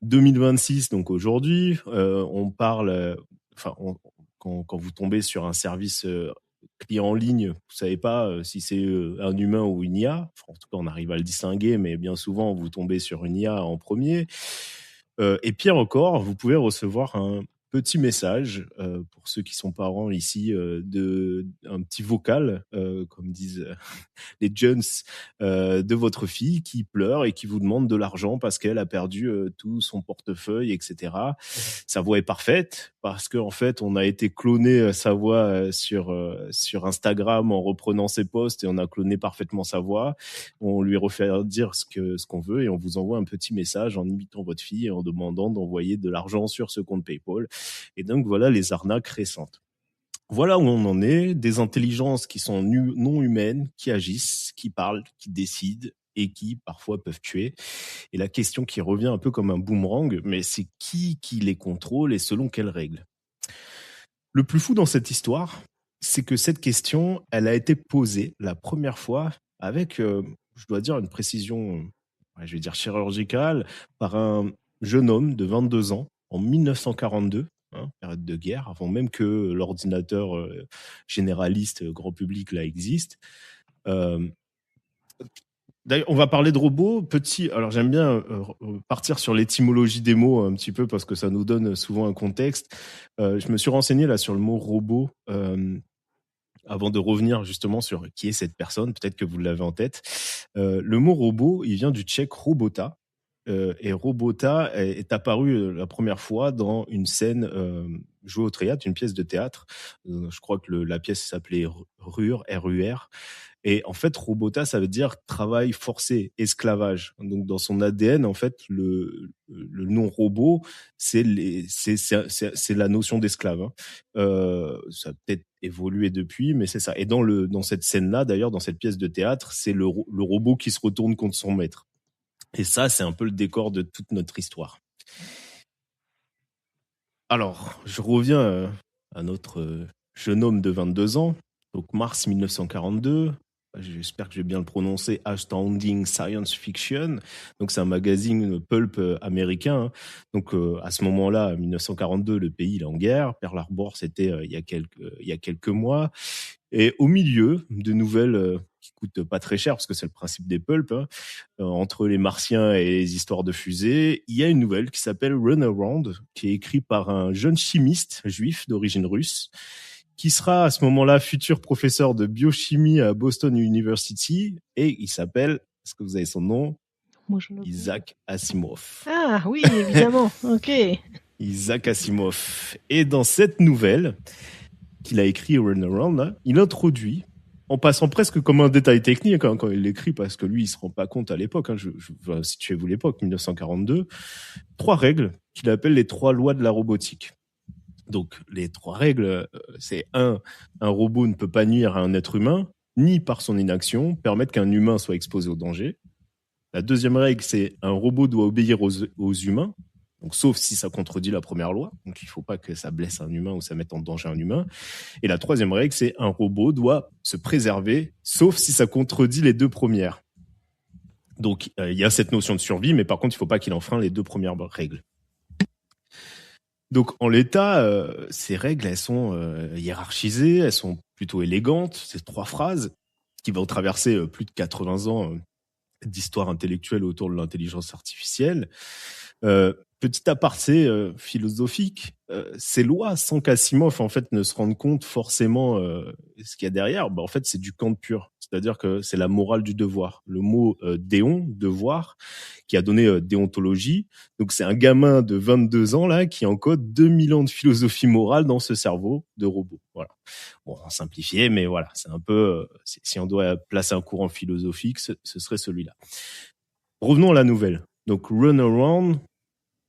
2026, donc aujourd'hui, on parle. Quand vous tombez sur un service client en ligne, vous savez pas si c'est un humain ou une IA. Enfin, en tout cas, on arrive à le distinguer, mais bien souvent, vous tombez sur une IA en premier. Et pire encore, vous pouvez recevoir un petit message pour ceux qui sont parents ici, un petit vocal, comme disent les jeunes, de votre fille qui pleure et qui vous demande de l'argent parce qu'elle a perdu tout son portefeuille, etc. Sa voix est parfaite parce qu'en fait, on a été cloné sa voix sur Instagram en reprenant ses posts et on a cloné parfaitement sa voix. On lui refait dire ce qu'on veut et on vous envoie un petit message en imitant votre fille et en demandant d'envoyer de l'argent sur ce compte PayPal. Et donc, voilà les arnaques récentes. Voilà où on en est, des intelligences qui sont non humaines, qui agissent, qui parlent, qui décident et qui parfois peuvent tuer. Et la question qui revient un peu comme un boomerang, mais c'est qui les contrôle et selon quelles règles? Le plus fou dans cette histoire, c'est que cette question, elle a été posée la première fois avec, je dois dire, une précision, je vais dire chirurgicale, par un jeune homme de 22 ans en 1942. Période de guerre, avant même que l'ordinateur généraliste grand public là existe. D'ailleurs, on va parler de robots. Alors j'aime bien partir sur l'étymologie des mots un petit peu parce que ça nous donne souvent un contexte. Je me suis renseigné là sur le mot robot avant de revenir justement sur qui est cette personne. Peut-être que vous l'avez en tête. Le mot robot, il vient du tchèque robota. Et Robota est apparu la première fois dans une scène jouée au théâtre, une pièce de théâtre. Je crois que la pièce s'appelait RUR, R-U-R. Et en fait, Robota, ça veut dire travail forcé, esclavage. Donc, dans son ADN, en fait, le nom robot, c'est la notion d'esclave. Ça a peut-être évolué depuis, mais c'est ça. Et dans cette scène-là, d'ailleurs, dans cette pièce de théâtre, c'est le robot qui se retourne contre son maître. Et ça, c'est un peu le décor de toute notre histoire. Alors, je reviens à notre jeune homme de 22 ans, donc mars 1942. J'espère que je vais bien le prononcer, Astounding Science Fiction. Donc, c'est un magazine pulp américain. Donc, à ce moment-là, 1942, le pays il est en guerre. Pearl Harbor, c'était il y a quelques mois. Et au milieu de nouvelles qui coûtent pas très cher, parce que c'est le principe des pulps, entre les martiens et les histoires de fusées, il y a une nouvelle qui s'appelle Runaround, qui est écrite par un jeune chimiste juif d'origine russe, qui sera à ce moment-là futur professeur de biochimie à Boston University, et il s'appelle, est-ce que vous avez son nom? Isaac Asimov. Ah oui, évidemment, ok. Isaac Asimov. Et dans cette nouvelle qu'il a écrit Runaround, là, il introduit, en passant presque comme un détail technique quand il l'écrit, parce que lui, il se rend pas compte à l'époque, je vais situer vous l'époque, 1942, 3 règles qu'il appelle les 3 lois de la robotique. Donc, les 3 règles, c'est 1, un robot ne peut pas nuire à un être humain, ni par son inaction, permettre qu'un humain soit exposé au danger. La deuxième règle, c'est un robot doit obéir aux humains, donc sauf si ça contredit la première loi, donc il faut pas que ça blesse un humain ou ça mette en danger un humain. Et la troisième règle, c'est un robot doit se préserver, sauf si ça contredit les 2 premières. Donc il y a cette notion de survie, mais par contre il faut pas qu'il enfreint les 2 premières règles. Donc en l'état, ces règles, elles sont hiérarchisées, elles sont plutôt élégantes. C'est 3 phrases qui vont traverser plus de 80 ans d'histoire intellectuelle autour de l'intelligence artificielle. Petit aparté philosophique, ces lois, sans qu'Asimov en fait ne se rende compte forcément ce qu'il y a derrière, en fait c'est du Kant pur, c'est-à-dire que c'est la morale du devoir. Le mot déon, devoir, qui a donné déontologie. Donc c'est un gamin de 22 ans là qui encode 2000 ans de philosophie morale dans ce cerveau de robot. Voilà. Bon, en simplifié, mais voilà, c'est un peu si on doit placer un courant philosophique, ce serait celui-là. Revenons à la nouvelle. Donc Runaround,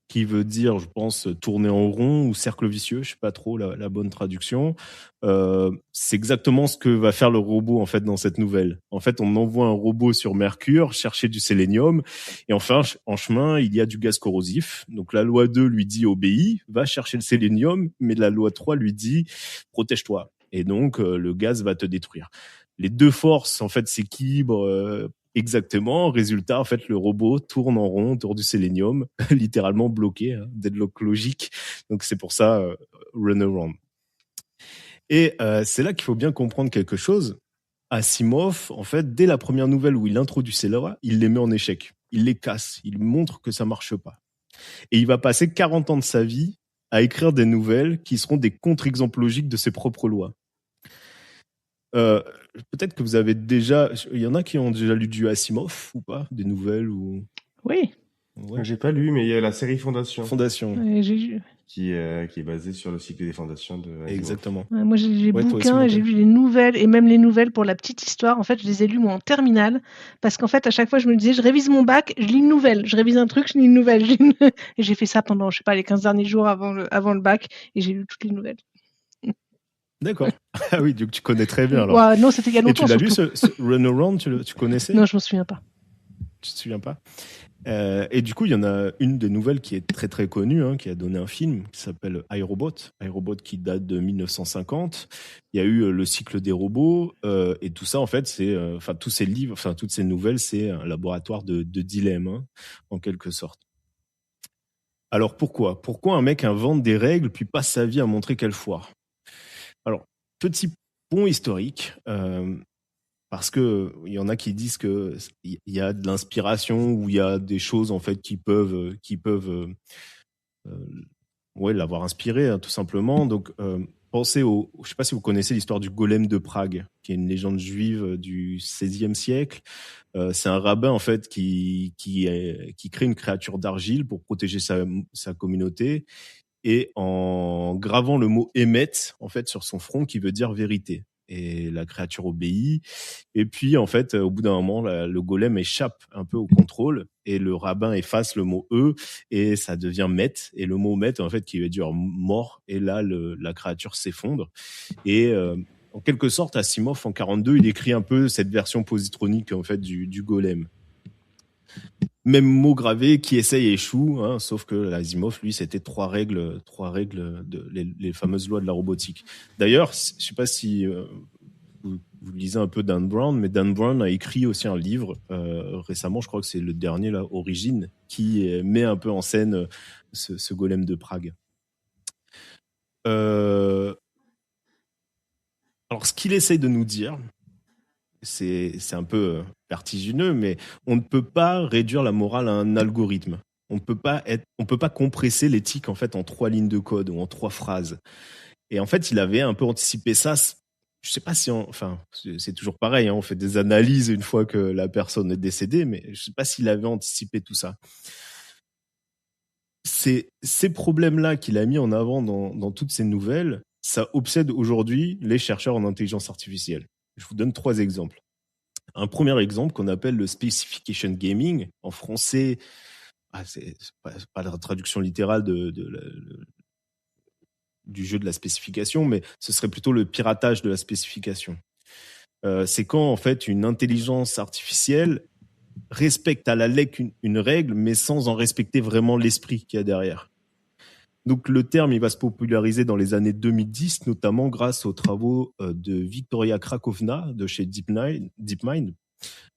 qui veut dire, je pense, tourner en rond ou cercle vicieux, je sais pas trop la bonne traduction. C'est exactement ce que va faire le robot en fait dans cette nouvelle. En fait, on envoie un robot sur Mercure chercher du sélénium et enfin en chemin, il y a du gaz corrosif. Donc la loi 2 lui dit obéis, va chercher le sélénium, mais la loi 3 lui dit protège-toi. Et donc le gaz va te détruire. les deux forces en fait s'équilibrent exactement. Résultat, en fait, le robot tourne en rond autour du sélénium, littéralement bloqué, hein, deadlock logique. Donc c'est pour ça run around. Et c'est là qu'il faut bien comprendre quelque chose. Asimov, en fait, dès la première nouvelle où il introduit ces lois, il les met en échec. Il les casse. Il montre que ça marche pas. Et il va passer 40 ans de sa vie à écrire des nouvelles qui seront des contre-exemples logiques de ses propres lois. Peut-être que vous avez déjà... Il y en a qui ont déjà lu du Asimov ou pas? Des nouvelles ou... Oui. Ouais. J'ai pas lu, mais il y a la série Fondation. J'ai... Qui est basée sur le cycle des fondations de Asimov. Exactement. Moi, j'ai bouquins et j'ai lu les nouvelles, et même les nouvelles pour la petite histoire. En fait, je les ai lues, moi, en terminale, parce qu'en fait, à chaque fois, je me disais, je révise mon bac, je lis une nouvelle. Je révise un truc, je lis une nouvelle. Et j'ai fait ça pendant, je sais pas, les 15 derniers jours avant le bac, et j'ai lu toutes les nouvelles. D'accord. Ah oui, donc tu connais très bien, alors. Ouais, non, c'était il y a longtemps. Et tu l'as lu, ce Run Around, tu connaissais? Non, je m'en souviens pas. Tu te souviens pas? Et du coup, il y en a une des nouvelles qui est très très connue, hein, qui a donné un film qui s'appelle iRobot. iRobot qui date de 1950. Il y a eu le cycle des robots et tout ça en fait, c'est, enfin tous ces livres, enfin toutes ces nouvelles, c'est un laboratoire de dilemme, hein, en quelque sorte. Alors pourquoi un mec invente des règles puis passe sa vie à montrer qu'elle foire? Alors petit pont historique. Parce que il y en a qui disent que il y a de l'inspiration ou il y a des choses en fait qui peuvent l'avoir inspiré, hein, tout simplement. Donc pensez je sais pas si vous connaissez l'histoire du golem de Prague, qui est une légende juive du XVIe siècle. C'est un rabbin en fait qui crée une créature d'argile pour protéger sa communauté, et en gravant le mot Emet en fait sur son front, qui veut dire vérité. Et la créature obéit. Et puis, en fait, au bout d'un moment, le golem échappe un peu au contrôle et le rabbin efface le mot E et ça devient Met. Et le mot Met, en fait, qui veut dire mort. Et là, la créature s'effondre. Et en quelque sorte, Asimov, en 42, il écrit un peu cette version positronique, en fait, du golem. Même mot gravé, qui essaye et échoue, hein, sauf que Asimov, lui, c'était trois règles les fameuses lois de la robotique. D'ailleurs, je sais pas si vous lisez un peu Dan Brown, mais Dan Brown a écrit aussi un livre récemment, je crois que c'est le dernier, là, Origine, qui met un peu en scène ce golem de Prague. Alors, ce qu'il essaye de nous dire, c'est un peu vertigineux, mais on ne peut pas réduire la morale à un algorithme. On peut pas compresser l'éthique en fait en 3 lignes de code ou en 3 phrases. Et en fait, il avait un peu anticipé ça. Je sais pas si c'est toujours pareil, hein, on fait des analyses une fois que la personne est décédée, mais je sais pas s'il avait anticipé tout ça. Ces problèmes-là qu'il a mis en avant dans toutes ces nouvelles, ça obsède aujourd'hui les chercheurs en intelligence artificielle. Je vous donne 3 exemples. Un premier exemple qu'on appelle le specification gaming. En français, c'est pas la traduction littérale du jeu de la spécification, mais ce serait plutôt le piratage de la spécification. C'est quand en fait une intelligence artificielle respecte à la lettre une règle, mais sans en respecter vraiment l'esprit qu'il y a derrière. Donc le terme, il va se populariser dans les années 2010, notamment grâce aux travaux de Victoria Krakovna de chez DeepMind.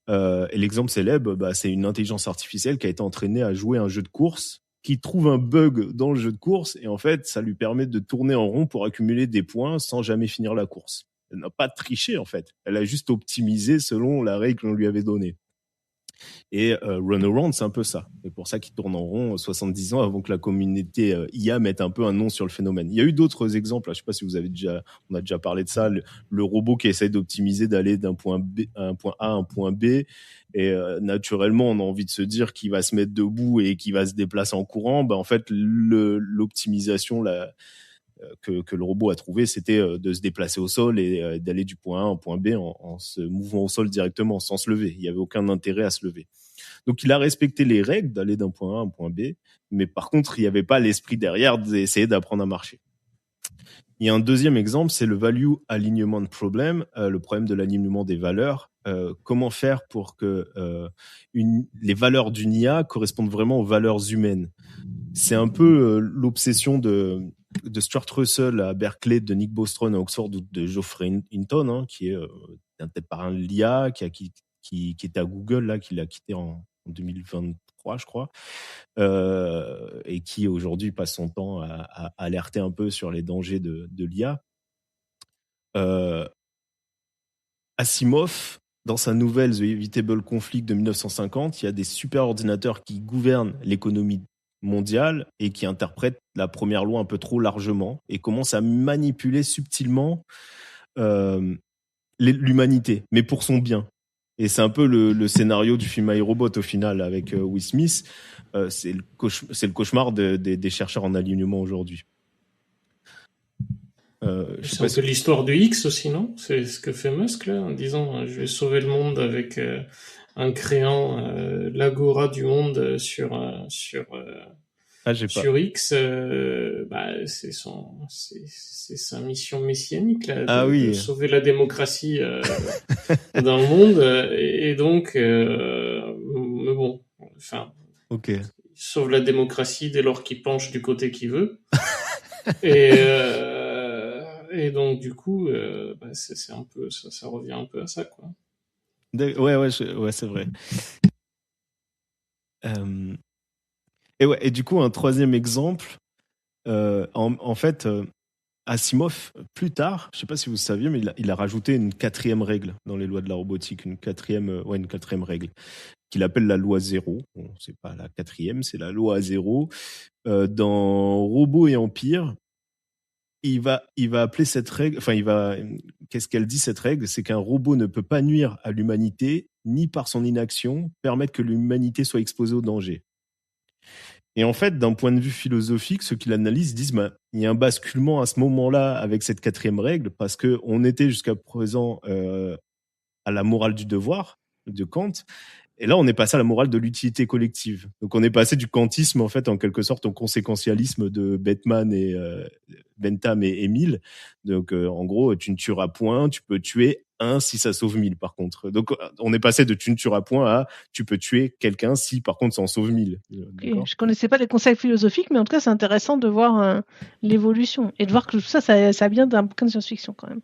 Et l'exemple célèbre, c'est une intelligence artificielle qui a été entraînée à jouer un jeu de course, qui trouve un bug dans le jeu de course, et en fait, ça lui permet de tourner en rond pour accumuler des points sans jamais finir la course. Elle n'a pas triché, en fait. Elle a juste optimisé selon la règle qu'on lui avait donnée. Et Runaround, c'est un peu ça. C'est pour ça qu'il tourne en rond 70 ans avant que la communauté IA mette un peu un nom sur le phénomène. Il y a eu d'autres exemples. Je ne sais pas si on a déjà parlé de ça. Le robot qui essaye d'optimiser, d'aller d'un point A à un point B. Et naturellement, on a envie de se dire qu'il va se mettre debout et qu'il va se déplacer en courant. En fait, l'optimisation que le robot a trouvé, c'était de se déplacer au sol et d'aller du point A au point B en se mouvant au sol directement, sans se lever. Il n'y avait aucun intérêt à se lever. Donc, il a respecté les règles d'aller d'un point A à un point B, mais par contre, il n'y avait pas l'esprit derrière d'essayer d'apprendre à marcher. Il y a un deuxième exemple, c'est le Value Alignment Problem, le problème de l'alignement des valeurs. Comment faire pour que les valeurs d'une IA correspondent vraiment aux valeurs humaines? C'est un peu l'obsession de Stuart Russell à Berkeley, de Nick Bostrom à Oxford ou de Geoffrey Hinton, qui est peut-être par un l'IA qui était à Google, là, qui l'a quitté en 2023, je crois, et qui aujourd'hui passe son temps à alerter un peu sur les dangers de l'IA. Asimov, dans sa nouvelle The Inevitable Conflict de 1950, il y a des superordinateurs qui gouvernent l'économie mondiale et qui interprètent la première loi un peu trop largement et commencent à manipuler subtilement l'humanité, mais pour son bien. Et c'est un peu le scénario du film iRobot au final avec Will Smith. C'est le cauchemar des chercheurs en alignement aujourd'hui. C'est un peu l'histoire du X aussi, non? C'est ce que fait Musk là, en disant je vais sauver le monde avec en créant l'agora du monde sur X. C'est sa mission messianique là, de sauver la démocratie dans le monde. Et donc, mais bon, enfin, il sauve la démocratie dès lors qu'il penche du côté qu'il veut. Et donc du coup, c'est un peu ça revient un peu à ça, quoi. Ouais, c'est vrai. Et du coup, un troisième exemple, en fait, Asimov, plus tard, je ne sais pas si vous saviez, mais il a rajouté une quatrième règle dans les lois de la robotique, une quatrième règle, qu'il appelle la loi 0. Bon, c'est pas la quatrième, c'est la loi 0. Dans Robots et Empire, il va appeler cette règle, qu'est-ce qu'elle dit cette règle? C'est qu'un robot ne peut pas nuire à l'humanité, ni par son inaction, permettre que l'humanité soit exposée au danger. Et en fait, d'un point de vue philosophique, ceux qui l'analysent disent il y a un basculement à ce moment-là avec cette quatrième règle, parce qu'on était jusqu'à présent à la morale du devoir de Kant, et là on est passé à la morale de l'utilité collective. Donc on est passé du kantisme en fait en quelque sorte au conséquentialisme de Bentham et Mill. Donc en gros, tu ne tueras point, tu peux tuer un si ça sauve 1000 par contre. Donc on est passé de tu ne tueras point à tu peux tuer quelqu'un si par contre ça en sauve 1000. Okay. Je connaissais pas les concepts philosophiques, mais en tout cas c'est intéressant de voir l'évolution et de voir que tout ça vient d'un bouquin de science-fiction quand même.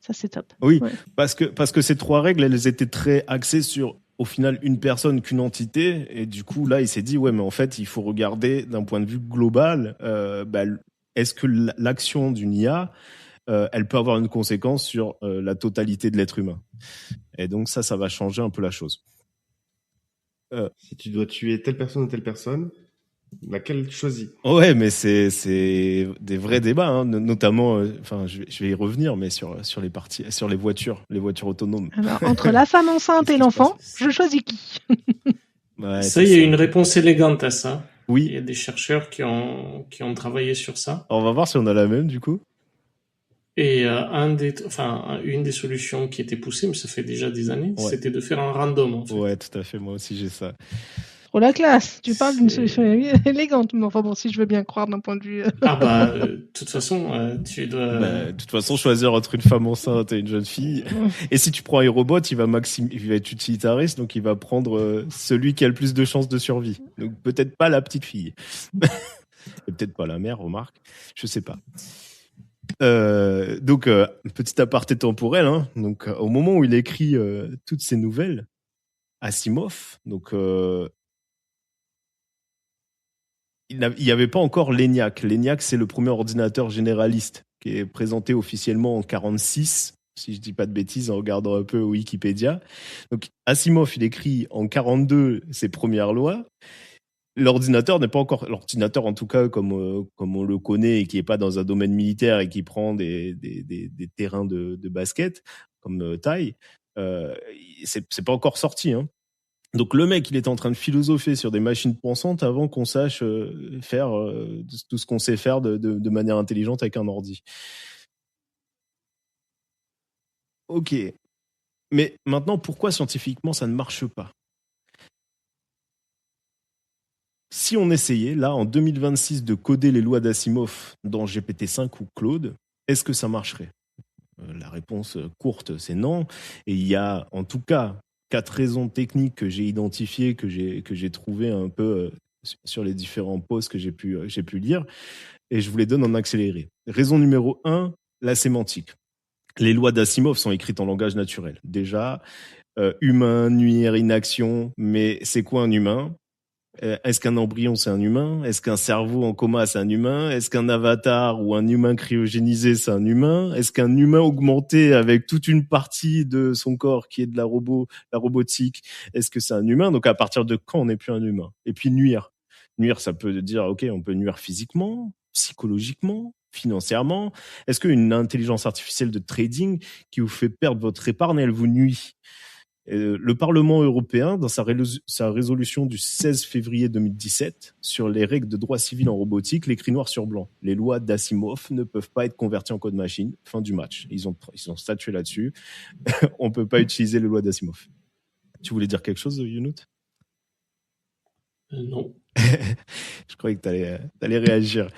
Ça c'est top. Oui, ouais. parce que ces trois règles, elles étaient très axées sur au final une personne qu'une entité, et du coup là il s'est dit ouais mais en fait il faut regarder d'un point de vue global, est-ce que l'action d'une IA elle peut avoir une conséquence sur la totalité de l'être humain, et donc ça va changer un peu la chose. Si tu dois tuer telle personne ou telle personne, laquelle choisis? Ouais, mais c'est des vrais débats, hein, notamment. Je vais y revenir, mais sur les voitures autonomes. Alors, entre la femme enceinte et l'enfant, je choisis qui? Ouais, ça, il y a une réponse élégante à ça. Oui. Il y a des chercheurs qui ont travaillé sur ça. Alors, on va voir si on a la même du coup. Et une des solutions qui était poussée, mais ça fait déjà des années, c'était de faire un random. En fait. Ouais, tout à fait. Moi aussi, j'ai ça. Trop la classe. Tu parles d'une solution élégante, mais enfin bon, si je veux bien croire d'un point de vue. De toute façon, tu dois. De toute façon, choisir entre une femme enceinte et une jeune fille. Et si tu prends un robot, il va être utilitariste, donc il va prendre celui qui a le plus de chances de survie. Donc peut-être pas la petite fille. Et peut-être pas la mère, remarque. Je sais pas. Donc petit aparté temporel, hein. Donc au moment où il écrit toutes ces nouvelles, Asimov, donc il n'y avait pas encore l'ENIAC. L'ENIAC, c'est le premier ordinateur généraliste qui est présenté officiellement en 1946, si je dis pas de bêtises en regardant un peu Wikipédia. Donc Asimov, il écrit en 1942 ses premières lois. L'ordinateur n'est pas encore l'ordinateur, en tout cas comme on le connaît, et qui est pas dans un domaine militaire et qui prend des terrains de basket comme taille. C'est pas encore sorti, hein. Donc le mec, il est en train de philosopher sur des machines pensantes avant qu'on sache faire tout ce qu'on sait faire de manière intelligente avec un ordi. Ok. Mais maintenant, pourquoi scientifiquement ça ne marche pas ? Si on essayait, là, en 2026, de coder les lois d'Asimov dans GPT-5 ou Claude, est-ce que ça marcherait ? La réponse courte, c'est non. Et il y a, en tout cas, 4 raisons techniques que j'ai identifiées, que j'ai trouvées un peu sur les différents posts que j'ai pu lire. Et je vous les donne en accéléré. Raison numéro 1, la sémantique. Les lois d'Asimov sont écrites en langage naturel. Déjà, humain, nuire, inaction, mais c'est quoi un humain ? Est-ce qu'un embryon, c'est un humain ? Est-ce qu'un cerveau en coma, c'est un humain ? Est-ce qu'un avatar ou un humain cryogénisé, c'est un humain ? Est-ce qu'un humain augmenté avec toute une partie de son corps qui est de la robotique, est-ce que c'est un humain ? Donc à partir de quand on n'est plus un humain ? Et puis nuire. Nuire, ça peut dire, ok, on peut nuire physiquement, psychologiquement, financièrement. Est-ce qu'une intelligence artificielle de trading qui vous fait perdre votre épargne, elle vous nuit ? Le Parlement européen, dans sa résolution du 16 février 2017 sur les règles de droit civil en robotique, l'écrit noir sur blanc. Les lois d'Asimov ne peuvent pas être converties en code machine. Fin du match. Ils ont statué là-dessus. On ne peut pas utiliser les lois d'Asimov. Tu voulais dire quelque chose, Younout ? Non. Je croyais que tu allais réagir.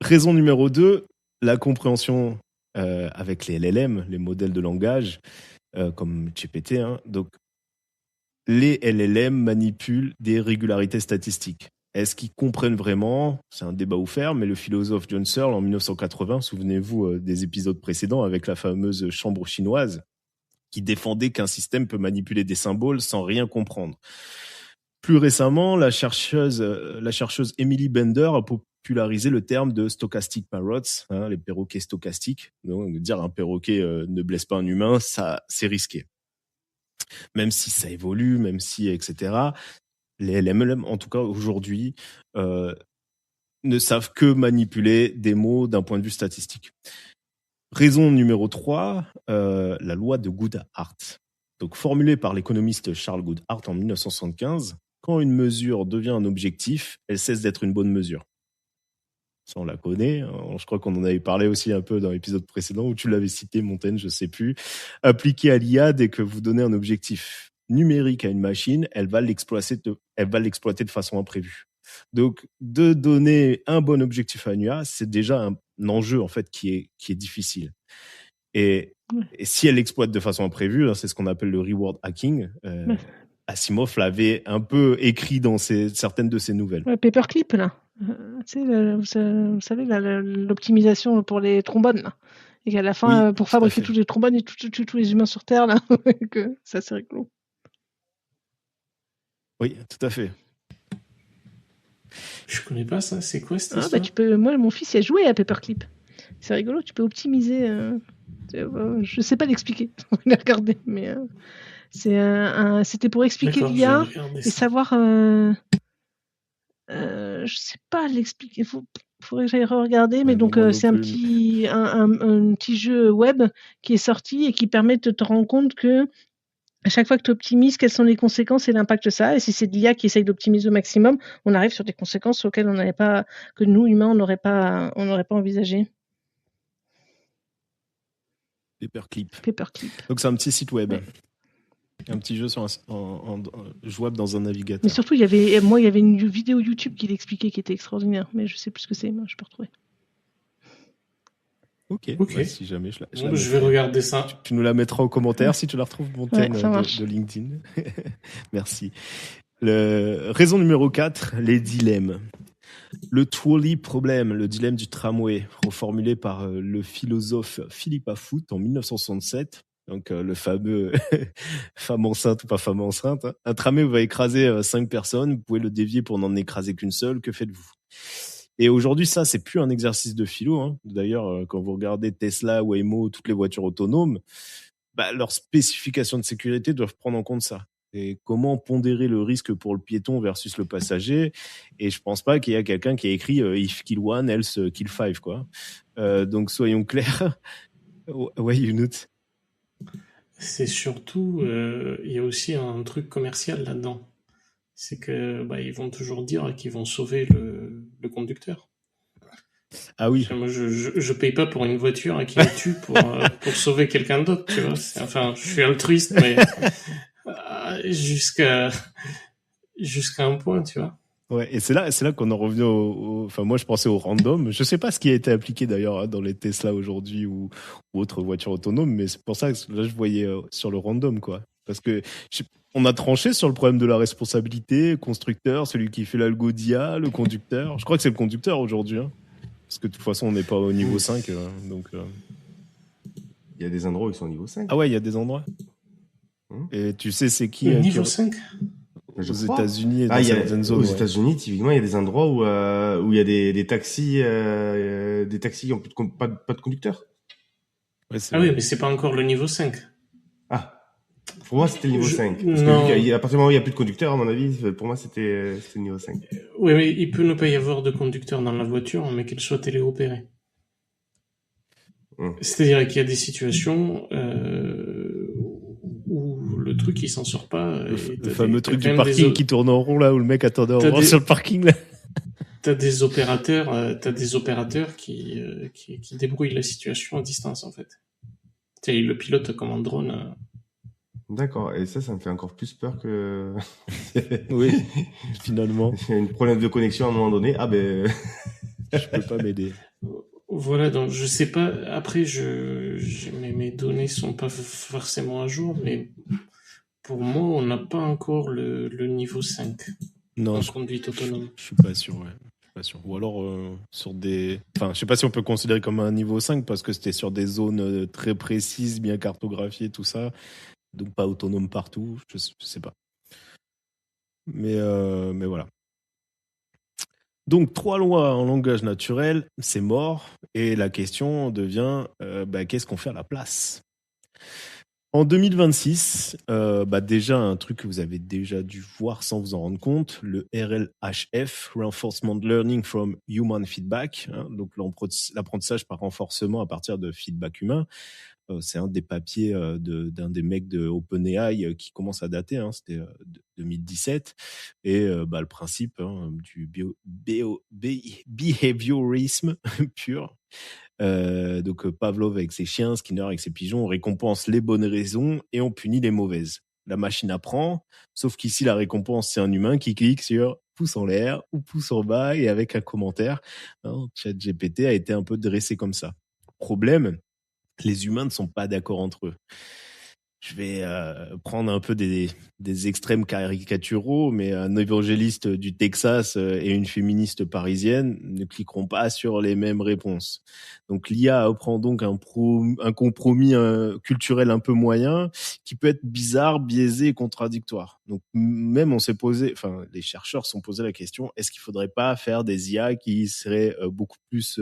Raison numéro 2, la compréhension avec les LLM, les modèles de langage, comme GPT. Donc, les LLM manipulent des régularités statistiques. Est-ce qu'ils comprennent vraiment ? C'est un débat ouvert, mais le philosophe John Searle, en 1980, souvenez-vous des épisodes précédents avec la fameuse chambre chinoise, qui défendait qu'un système peut manipuler des symboles sans rien comprendre. Plus récemment, la chercheuse Emily Bender a popularisé le terme de stochastic parrots, les perroquets stochastiques. Donc, dire un perroquet ne blesse pas un humain, ça, c'est risqué. Même si ça évolue, même si, etc. Les LLM, en tout cas aujourd'hui, ne savent que manipuler des mots d'un point de vue statistique. Raison numéro 3, la loi de Goodhart. Donc, formulée par l'économiste Charles Goodhart en 1975, quand une mesure devient un objectif, elle cesse d'être une bonne mesure. Ça, on la connaît. Je crois qu'on en avait parlé aussi un peu dans l'épisode précédent où tu l'avais cité, Montaigne, je sais plus. Appliqué à l'IA, dès que vous donnez un objectif numérique à une machine, elle va l'exploiter de façon imprévue. Donc, de donner un bon objectif à une IA, c'est déjà un enjeu en fait qui est difficile. Et si elle l'exploite de façon imprévue, c'est ce qu'on appelle le reward hacking. Asimov l'avait un peu écrit dans certaines de ses nouvelles. Ouais, Paperclip, là. Tu sais, vous savez, l'optimisation pour les trombones, là. Et qu'à la fin, Oui, pour fabriquer tous les trombones et tous les humains sur Terre, là, que ça, c'est rigolo. Oui, tout à fait. Je connais pas ça, c'est quoi cette histoire ? Moi, mon fils, il a joué à Paperclip. C'est rigolo, tu peux optimiser. Je sais pas l'expliquer, il a regardé, mais c'était pour expliquer l'IA et savoir. Je sais pas l'expliquer. Faudrait que j'aille regarder, mais donc c'est un petit jeu web qui est sorti et qui permet de te rendre compte que à chaque fois que tu optimises, quelles sont les conséquences et l'impact de ça. Et si c'est de l'IA qui essaye d'optimiser au maximum, on arrive sur des conséquences auxquelles que nous humains on n'aurait pas envisagé. Paperclip. Paperclip. Donc c'est un petit site web. Ouais. Un petit jeu jouable dans un navigateur. Mais surtout, il y avait une vidéo YouTube qui l'expliquait qui était extraordinaire, mais je sais plus ce que c'est, moi, je peux retrouver. Ok. Bah, si jamais je vais regarder ça. Tu nous la mettras en commentaire si tu la retrouves, Montaigne, de LinkedIn. Merci. Raison numéro 4, les dilemmes. Le trolley problème, le dilemme du tramway, reformulé par le philosophe Philippe Afout en 1967. Donc le fameux femme enceinte ou pas femme enceinte. Un tramway va écraser 5 personnes, vous pouvez le dévier pour n'en écraser qu'une seule, que faites-vous ? Et aujourd'hui, ça, c'est plus un exercice de philo. D'ailleurs, quand vous regardez Tesla, Waymo, toutes les voitures autonomes, leurs spécifications de sécurité doivent prendre en compte ça. Et comment pondérer le risque pour le piéton versus le passager ? Et je pense pas qu'il y a quelqu'un qui a écrit if kill one, else kill five, quoi. Donc soyons clairs. Ouais, Younout. C'est surtout, il y a aussi un truc commercial là-dedans. C'est que ils vont toujours dire qu'ils vont sauver le conducteur. Ah oui. Moi, je paye pas pour une voiture qui me tue pour sauver quelqu'un d'autre, tu vois. Enfin, je suis altruiste, mais jusqu'à un point, tu vois. Ouais, et c'est là qu'on en revient enfin, moi, je pensais au random. Je sais pas ce qui a été appliqué d'ailleurs dans les Tesla aujourd'hui ou autres voitures autonomes, mais c'est pour ça que là, je voyais sur le random, quoi. Parce que on a tranché sur le problème de la responsabilité, constructeur, celui qui fait l'algo d'IA, le conducteur. Je crois que c'est le conducteur aujourd'hui, parce que de toute façon, on n'est pas au niveau 5, donc... Il y a des endroits où ils sont niveau 5. Ah ouais, il y a des endroits. Et tu sais, c'est qui Niveau 5 aux États-Unis et dans certaines zones. Aux États-Unis, typiquement, il y a des endroits où il y a des taxis qui ont pas de conducteur. Ouais, oui, mais c'est pas encore le niveau 5. Ah, pour moi, c'était le niveau 5. Parce non. que à partir du moment où il n'y a plus de conducteur, à mon avis, pour moi, c'était le niveau 5. Oui, mais il peut ne pas y avoir de conducteur dans la voiture, mais qu'elle soit téléopérée. C'est-à-dire qu'il y a des situations où le truc il s'en sort pas. Le fameux truc du parking qui tourne en rond là, où le mec attendait en rond sur le parking là. T'as des opérateurs qui débrouillent la situation à distance en fait. Ils le pilotent comme un drone. D'accord, et ça me fait encore plus peur que... Oui, finalement. Il y a un problème de connexion à un moment donné. Ah ben... Je peux pas m'aider. Voilà, donc je sais pas. Après, mes données sont pas forcément à jour, mais pour moi, on n'a pas encore le niveau 5 en conduite autonome. Je suis pas sûr, ouais. Pas sûr. Ou alors sur des... Enfin, je sais pas si on peut considérer comme un niveau 5 parce que c'était sur des zones très précises, bien cartographiées, tout ça. Donc pas autonome partout, je sais pas. Mais voilà. Donc 3 lois en langage naturel, c'est mort. Et la question devient, qu'est-ce qu'on fait à la place ? En 2026, déjà un truc que vous avez déjà dû voir sans vous en rendre compte, le RLHF, Reinforcement Learning from Human Feedback, donc l'apprentissage par renforcement à partir de feedback humain. C'est un des papiers d'un des mecs de OpenAI qui commence à dater, c'était 2017. Et le principe du behaviorisme pur. Donc Pavlov avec ses chiens, Skinner avec ses pigeons, on récompense les bonnes raisons et on punit les mauvaises. La machine apprend, sauf qu'ici la récompense c'est un humain qui clique sur pouce en l'air ou pouce en bas et avec un commentaire. ChatGPT a été un peu dressé comme ça. Problème, les humains ne sont pas d'accord entre eux. Je vais prendre un peu des extrêmes caricaturaux, mais un évangéliste du Texas et une féministe parisienne ne cliqueront pas sur les mêmes réponses. Donc l'IA apprend donc un compromis culturel un peu moyen qui peut être bizarre, biaisé et contradictoire. Donc même les chercheurs se sont posés la question, est-ce qu'il faudrait pas faire des IA qui seraient beaucoup plus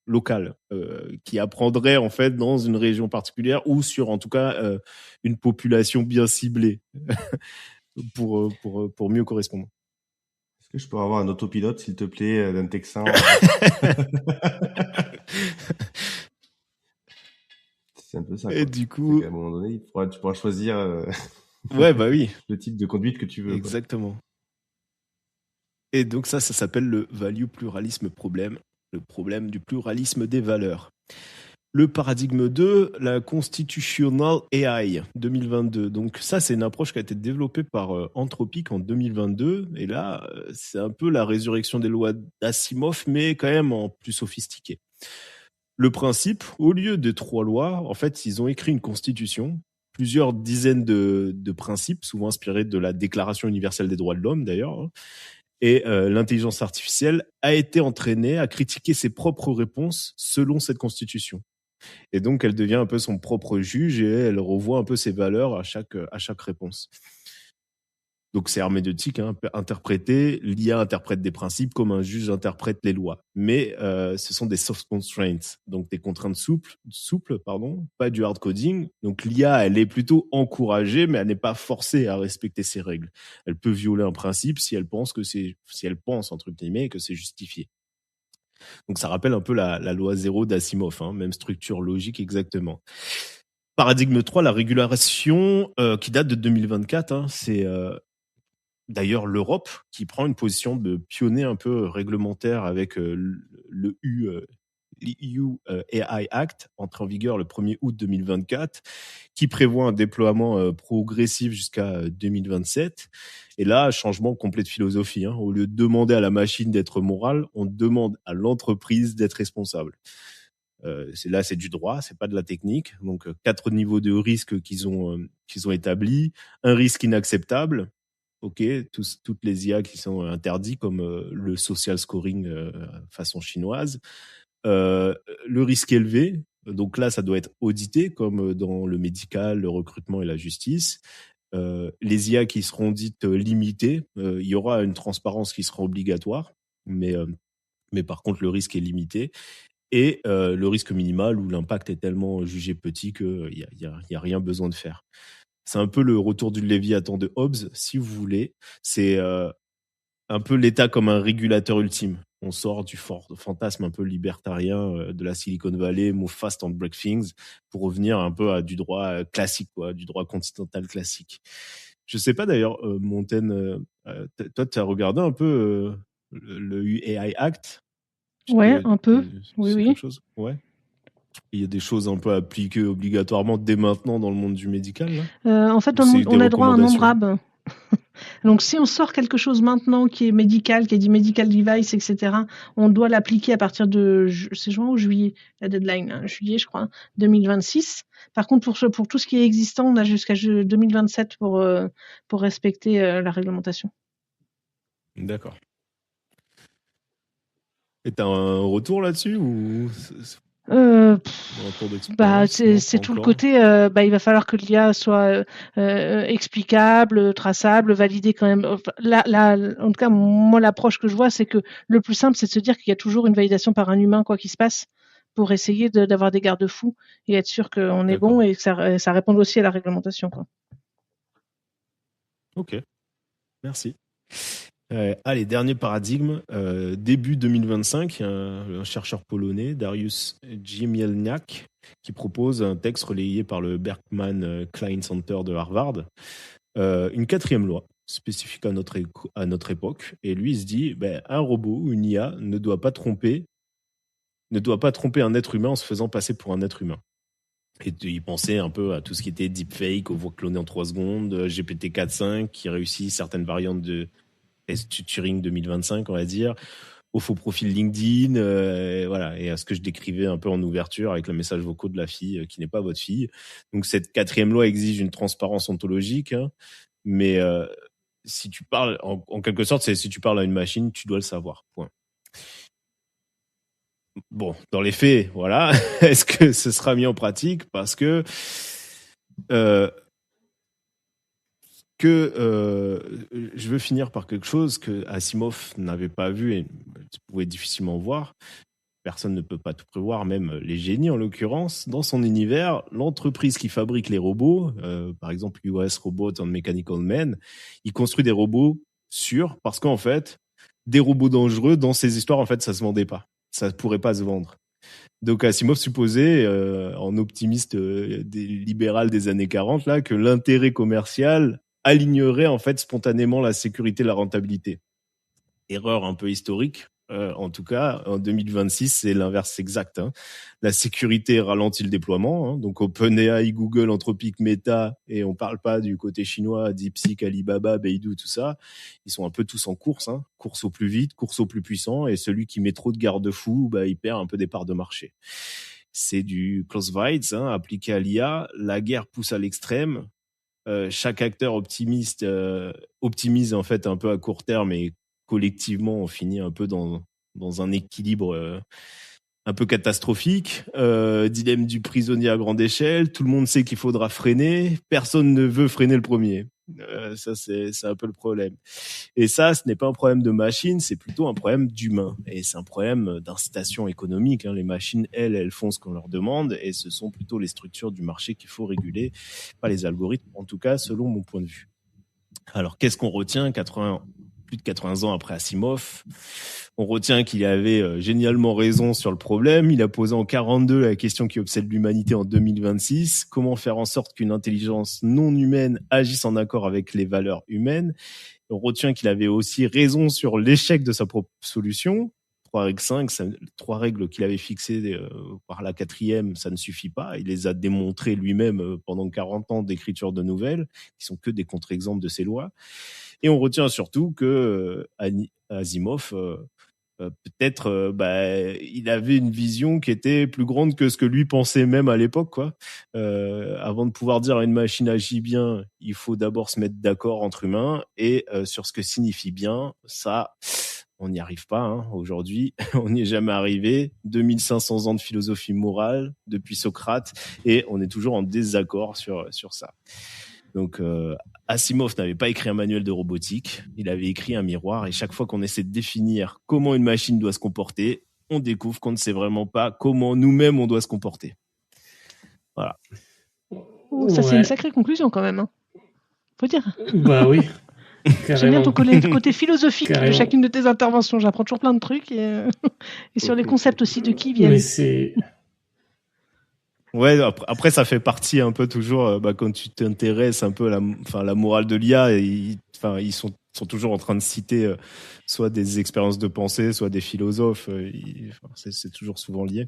local, qui apprendrait en fait dans une région particulière ou sur en tout cas une population bien ciblée pour mieux correspondre. Est-ce que je peux avoir un autopilote s'il te plaît d'un Texan? C'est un peu ça. Et du coup, à un moment donné, tu pourras choisir ouais, bah oui, le type de conduite que tu veux. Exactement. Quoi. Et donc ça s'appelle le value pluralisme problème. Le problème du pluralisme des valeurs. Le paradigme 2, la Constitutional AI 2022. Donc ça, c'est une approche qui a été développée par Anthropic en 2022. Et là, c'est un peu la résurrection des lois d'Asimov, mais quand même en plus sophistiqué. Le principe, au lieu de 3 lois, en fait, ils ont écrit une constitution, plusieurs dizaines de principes, souvent inspirés de la Déclaration universelle des droits de l'homme d'ailleurs. Et l'intelligence artificielle a été entraînée à critiquer ses propres réponses selon cette constitution. Et donc, elle devient un peu son propre juge et elle revoit un peu ses valeurs à chaque réponse. Donc, c'est herméneutique, interprété. L'IA interprète des principes comme un juge interprète les lois. Mais ce sont des soft constraints, donc des contraintes souples, pas du hard coding. Donc, l'IA, elle est plutôt encouragée, mais elle n'est pas forcée à respecter ces règles. Elle peut violer un principe si elle pense entre guillemets, que c'est justifié. Donc, ça rappelle un peu la loi 0 d'Asimov, même structure logique exactement. Paradigme 3, la régulation qui date de 2024, c'est... D'ailleurs, l'Europe qui prend une position de pionnier un peu réglementaire avec le EU AI Act, entré en vigueur le 1er août 2024, qui prévoit un déploiement progressif jusqu'à 2027. Et là, changement complet de philosophie. Au lieu de demander à la machine d'être morale, on demande à l'entreprise d'être responsable. C'est du droit, c'est pas de la technique. Donc 4 niveaux de risque qu'ils ont établis, un risque inacceptable. Ok, toutes les IA qui sont interdites, comme le social scoring façon chinoise. Le risque élevé, Donc là, ça doit être audité, comme dans le médical, le recrutement et la justice. Les IA qui seront dites limitées, il y aura une transparence qui sera obligatoire, mais par contre, le risque est limité. Et le risque minimal, où l'impact est tellement jugé petit qu'il y a rien besoin de faire. C'est un peu le retour du Léviathan de Hobbes, si vous voulez. C'est un peu l'État comme un régulateur ultime. On sort du fantasme un peu libertarien de la Silicon Valley, move fast and break things, pour revenir un peu à du droit classique, quoi, du droit continental classique. Je sais pas d'ailleurs, Montaigne, toi, tu as regardé un peu le AI Act? Ouais, un peu. Oui, oui. Quelque chose? Ouais. Il y a des choses un peu appliquées obligatoirement dès maintenant dans le monde du médical, là? En fait, on a droit à un nombrable. Donc, si on sort quelque chose maintenant qui est médical, qui est dit medical device, etc., on doit l'appliquer à partir de, c'est juin ou juillet, la deadline, hein, juillet, je crois, 2026. Par contre, pour tout ce qui est existant, on a jusqu'à 2027 pour respecter la réglementation. D'accord. Et t'as un retour là-dessus ou c'est tout le côté. Il va falloir que l'IA soit explicable, traçable, validée quand même. En tout cas, moi, l'approche que je vois, c'est que le plus simple, c'est de se dire qu'il y a toujours une validation par un humain, quoi qu'il se passe, pour essayer d'avoir des garde-fous et être sûr qu'on est bon et que ça réponde aussi à la réglementation, quoi. Ok, merci. Allez, dernier paradigme, début 2025, un chercheur polonais, Dariusz Jiemielniak, qui propose un texte relayé par le Berkman Klein Center de Harvard, une 4e loi spécifique à notre époque. Et lui, il se dit, un robot, une IA, ne doit pas tromper un être humain en se faisant passer pour un être humain. Et il pensait un peu à tout ce qui était deepfake, aux voix clonées en 3 secondes, GPT 4.5 qui réussit certaines variantes de Turing 2025, on va dire, au faux profil LinkedIn, voilà, et à ce que je décrivais un peu en ouverture avec le message vocaux de la fille qui n'est pas votre fille. Donc cette 4e loi exige une transparence ontologique, hein, mais si tu parles, en quelque sorte, c'est si tu parles à une machine, tu dois le savoir. Point. Bon, dans les faits, voilà, est-ce que ce sera mis en pratique? Parce que je veux finir par quelque chose que Asimov n'avait pas vu et pouvait difficilement voir. Personne ne peut pas tout prévoir, même les génies en l'occurrence. Dans son univers, l'entreprise qui fabrique les robots, par exemple US Robot and Mechanical Man, il construit des robots sûrs parce qu'en fait, des robots dangereux, dans ces histoires, en fait, ça se vendait pas. Ça ne pourrait pas se vendre. Donc Asimov supposait, en optimiste libéral des années 40, là, que l'intérêt commercial alignerait en fait spontanément la sécurité et la rentabilité. Erreur un peu historique. En tout cas, en 2026, c'est l'inverse exact. Hein. La sécurité ralentit le déploiement. Hein. Donc OpenAI, Google, Anthropic, Meta, et on parle pas du côté chinois, DeepSeek, Alibaba, Baidu, tout ça. Ils sont un peu tous en course. Hein. Course au plus vite, course au plus puissant. Et celui qui met trop de garde-fous, il perd un peu des parts de marché. C'est du Clausewitz, hein, appliqué à l'IA. La guerre pousse à l'extrême. Chaque acteur optimiste optimise en fait un peu à court terme et collectivement on finit un peu dans un équilibre un peu catastrophique. Dilemme du prisonnier à grande échelle, tout le monde sait qu'il faudra freiner, personne ne veut freiner le premier. Ça c'est un peu le problème. Et ça, ce n'est pas un problème de machine, c'est plutôt un problème d'humain. Et c'est un problème d'incitation économique. Hein. Les machines, elles font ce qu'on leur demande et ce sont plutôt les structures du marché qu'il faut réguler, pas les algorithmes, en tout cas, selon mon point de vue. Alors, qu'est-ce qu'on retient plus de 80 ans après Asimov? On retient qu'il avait génialement raison sur le problème. Il a posé en 42 la question qui obsède l'humanité en 2026. Comment faire en sorte qu'une intelligence non humaine agisse en accord avec les valeurs humaines? On retient qu'il avait aussi raison sur l'échec de sa propre solution. 3 règles qu'il avait fixées par la 4e, ça ne suffit pas. Il les a démontrées lui-même pendant 40 ans d'écriture de nouvelles, qui sont que des contre-exemples de ces lois. Et on retient surtout que Asimov, peut-être, il avait une vision qui était plus grande que ce que lui pensait même à l'époque, quoi. Avant de pouvoir dire à une machine agit bien, il faut d'abord se mettre d'accord entre humains et sur ce que signifie bien. Ça, on n'y arrive pas. Hein. Aujourd'hui, on n'y est jamais arrivé. 2500 ans de philosophie morale depuis Socrate et on est toujours en désaccord sur ça. Donc, Asimov n'avait pas écrit un manuel de robotique, il avait écrit un miroir et chaque fois qu'on essaie de définir comment une machine doit se comporter, on découvre qu'on ne sait vraiment pas comment nous-mêmes on doit se comporter. Voilà. Ça, c'est une sacrée conclusion quand même. Hein. Faut dire. Bah oui. J'aime bien ton côté philosophique de chacune de tes interventions. J'apprends toujours plein de trucs et sur les concepts aussi de qui viennent. Mais c'est... Ouais, après ça fait partie un peu toujours quand tu t'intéresses un peu à la morale de l'IA, ils sont toujours en train de citer soit des expériences de pensée, soit des philosophes. C'est toujours souvent lié.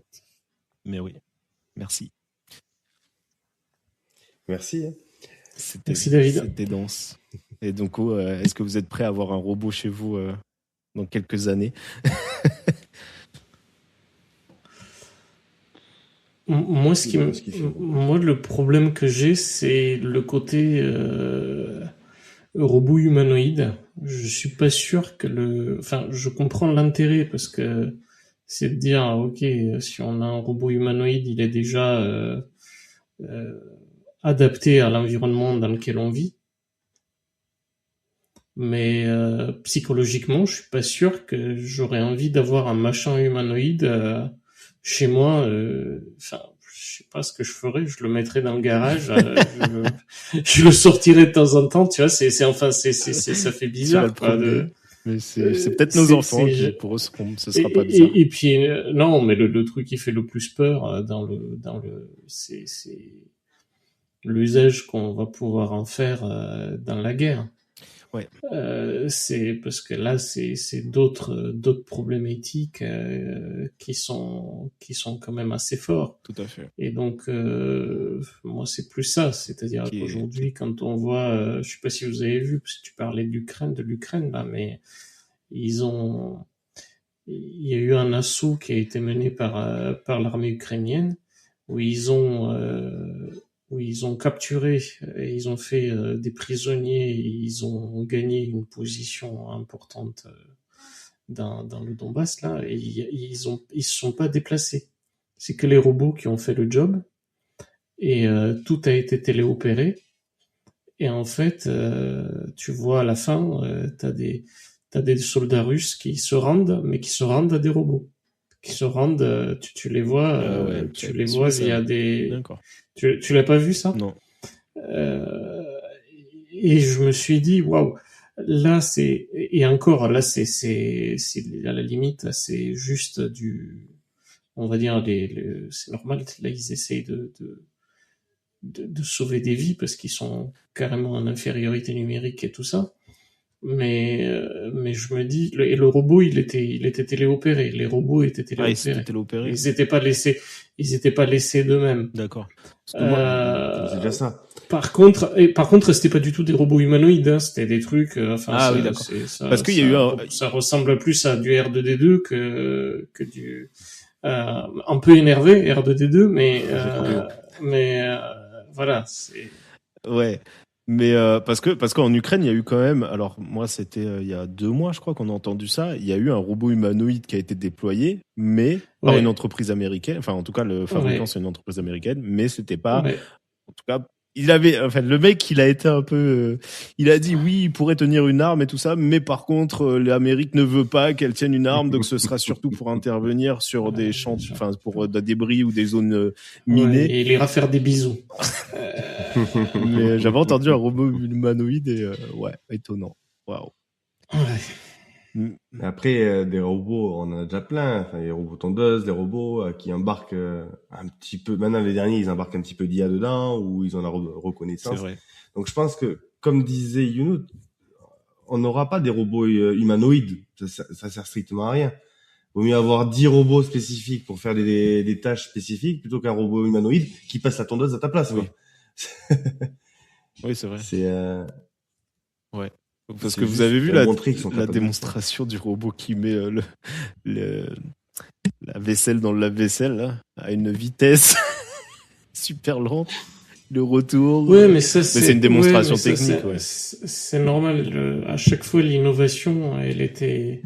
Mais oui, merci. Merci. Merci David. C'était dense. Et donc, est-ce que vous êtes prêt à avoir un robot chez vous dans quelques années? Moi, le problème que j'ai, c'est le côté robot humanoïde. Je suis pas sûr que je comprends l'intérêt parce que c'est de dire, ok, si on a un robot humanoïde, il est déjà adapté à l'environnement dans lequel on vit. Mais psychologiquement, je suis pas sûr que j'aurais envie d'avoir un machin humanoïde chez moi. Je sais pas ce que je ferais. Je le mettrais dans le garage. Je le sortirais de temps en temps. Tu vois, ça fait bizarre. Mais c'est peut-être nos enfants qui, pour eux, ce sera pas bizarre. Et puis non, mais le truc qui fait le plus peur c'est l'usage qu'on va pouvoir en faire dans la guerre. Ouais. C'est parce que là c'est d'autres problématiques qui sont quand même assez forts. Tout à fait. Et donc moi c'est plus ça, c'est-à-dire qu'aujourd'hui quand on voit, je sais pas si vous avez vu, parce que tu parlais de l'Ukraine là, mais il y a eu un assaut qui a été mené par l'armée ukrainienne où ils ont capturé et ils ont fait des prisonniers et ils ont gagné une position importante dans le Donbass là et ils se sont pas déplacés. C'est que les robots qui ont fait le job et tout a été téléopéré et en fait tu vois à la fin t'as des soldats russes qui se rendent mais qui se rendent à des robots. Qui se rendent, tu les vois, tu les vois via des. D'accord. Tu l'as pas vu ça? Non. Et je me suis dit waouh, là c'est à la limite là, c'est juste on va dire c'est normal là ils essayent de sauver des vies parce qu'ils sont carrément en infériorité numérique et tout ça. Mais je me dis le robot il était téléopéré, les robots étaient téléopérés. Ils étaient pas laissés d'eux-mêmes. D'accord. C'est déjà ça. Par contre c'était pas du tout des robots humanoïdes, hein, c'était des trucs oui, d'accord. Parce qu'il y a eu ça ressemble plus à du R2D2 que du un peu énervé R2D2 mais voilà, c'est ouais. Mais parce qu'en Ukraine, il y a eu quand même. Alors moi, c'était il y a 2 mois, je crois qu'on a entendu ça. Il y a eu un robot humanoïde qui a été déployé, mais par une entreprise américaine. Enfin, en tout cas, le fabricant c'est une entreprise américaine, mais c'était pas. En tout cas, le mec, il a été un peu. Il a dit oui, il pourrait tenir une arme et tout ça, mais par contre, l'Amérique ne veut pas qu'elle tienne une arme, donc ce sera surtout pour intervenir sur des champs, enfin pour des débris ou des zones minées. Et il ira faire des bisous. Mais j'avais entendu un robot humanoïde et étonnant. Waouh. Ouais. Après, des robots, on en a déjà plein. Enfin, les robots tondeuses, les robots qui embarquent un petit peu. Maintenant, les derniers, ils embarquent un petit peu d'IA dedans ou ils ont la reconnaissance. C'est vrai. Donc, je pense que, comme disait Younou, on n'aura pas des robots humanoïdes. Ça sert strictement à rien. Vaut mieux avoir 10 robots spécifiques pour faire des tâches spécifiques plutôt qu'un robot humanoïde qui passe la tondeuse à ta place. Oui. Quoi. Oui, c'est vrai. C'est ouais. Parce que vous avez vu la démonstration de du robot qui met la vaisselle dans le lave-vaisselle là, à une vitesse super lente. Le retour. Ouais, mais c'est une démonstration technique. C'est normal. À chaque fois, l'innovation, elle était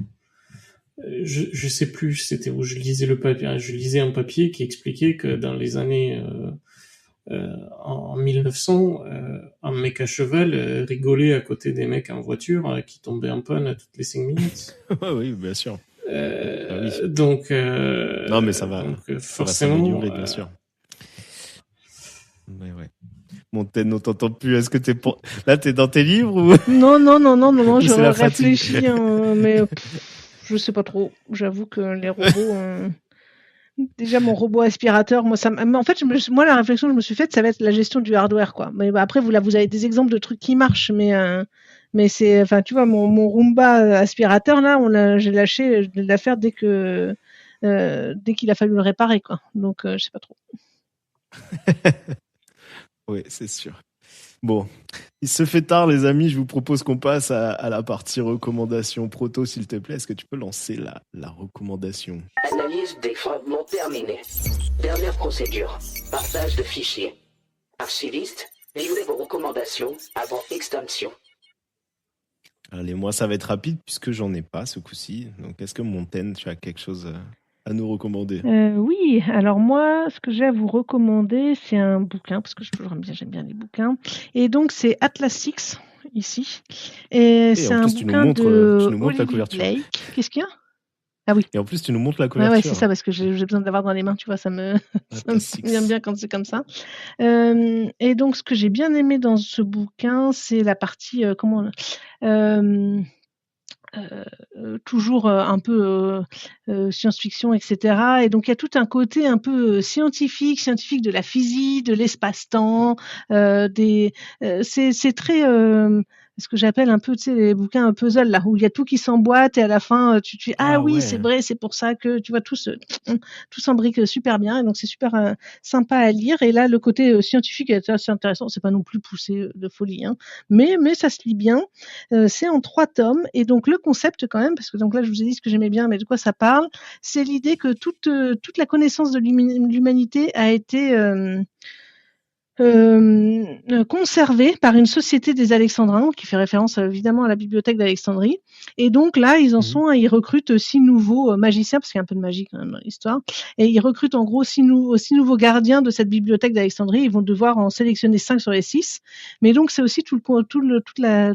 Je sais plus c'était où je lisais le papier. Je lisais un papier qui expliquait que dans les années en 1900, un mec à cheval rigolait à côté des mecs en voiture qui tombaient en panne toutes les 5 minutes. Oui, bien sûr. Oui. Donc, non, mais ça va, forcément, s'améliorer, bien sûr. Mais ouais. Montaigne, on t'entend plus. Est-ce que là, t'es dans tes livres ou Non, je c'est la réfléchis, mais je sais pas trop. J'avoue que les robots. Déjà, mon robot aspirateur, moi, en fait, moi, la réflexion que je me suis faite, ça va être la gestion du hardware, quoi. Mais après, vous avez des exemples de trucs qui marchent, mais c'est, enfin, tu vois, mon Roomba aspirateur, là, j'ai lâché de l'affaire dès qu'il a fallu le réparer, quoi. Donc, je sais pas trop. Oui, c'est sûr. Bon, il se fait tard, les amis. Je vous propose qu'on passe à la partie recommandation. Proto, s'il te plaît, est-ce que tu peux lancer la recommandation? Analyse des fragments terminée. Dernière procédure. Partage de fichiers. Archiviste, livrez vos recommandations avant extinction. Allez, moi, ça va être rapide puisque j'en ai pas ce coup-ci. Donc, est-ce que Montaigne, tu as quelque chose à nous recommander? Oui, alors moi, ce que j'ai à vous recommander, c'est un bouquin, parce que j'aime bien les bouquins. Et donc, c'est Atlas VI, ici. Et c'est un bouquin de Olivier Blake. Qu'est-ce qu'il y a? Ah oui. Et en plus, tu nous montres la couverture. Ouais, c'est ça, parce que j'ai besoin de l'avoir dans les mains, tu vois, ça me vient bien quand c'est comme ça. Et donc, ce que j'ai bien aimé dans ce bouquin, c'est la partie, toujours un peu science-fiction, etc. Et donc il y a tout un côté un peu scientifique de la physique, de l'espace-temps, c'est très ce que j'appelle un peu, tu sais, les bouquins puzzle là où il y a tout qui s'emboîte et à la fin tu te dis oui, c'est vrai, c'est pour ça que tu vois tout s'embrique super bien et donc c'est super sympa à lire. Et là le côté scientifique est assez intéressant, c'est pas non plus poussé de folie, hein, mais ça se lit bien. C'est en 3 tomes et donc le concept quand même, parce que donc là je vous ai dit ce que j'aimais bien, mais de quoi ça parle, c'est l'idée que toute la connaissance de l'humanité a été conservé par une société des Alexandrins, qui fait référence évidemment à la bibliothèque d'Alexandrie. Et donc là, ils recrutent 6 nouveaux magiciens, parce qu'il y a un peu de magie quand même dans l'histoire, et ils recrutent en gros 6 nouveaux gardiens de cette bibliothèque d'Alexandrie. Ils vont devoir en sélectionner 5 sur les 6. Mais donc c'est aussi toute la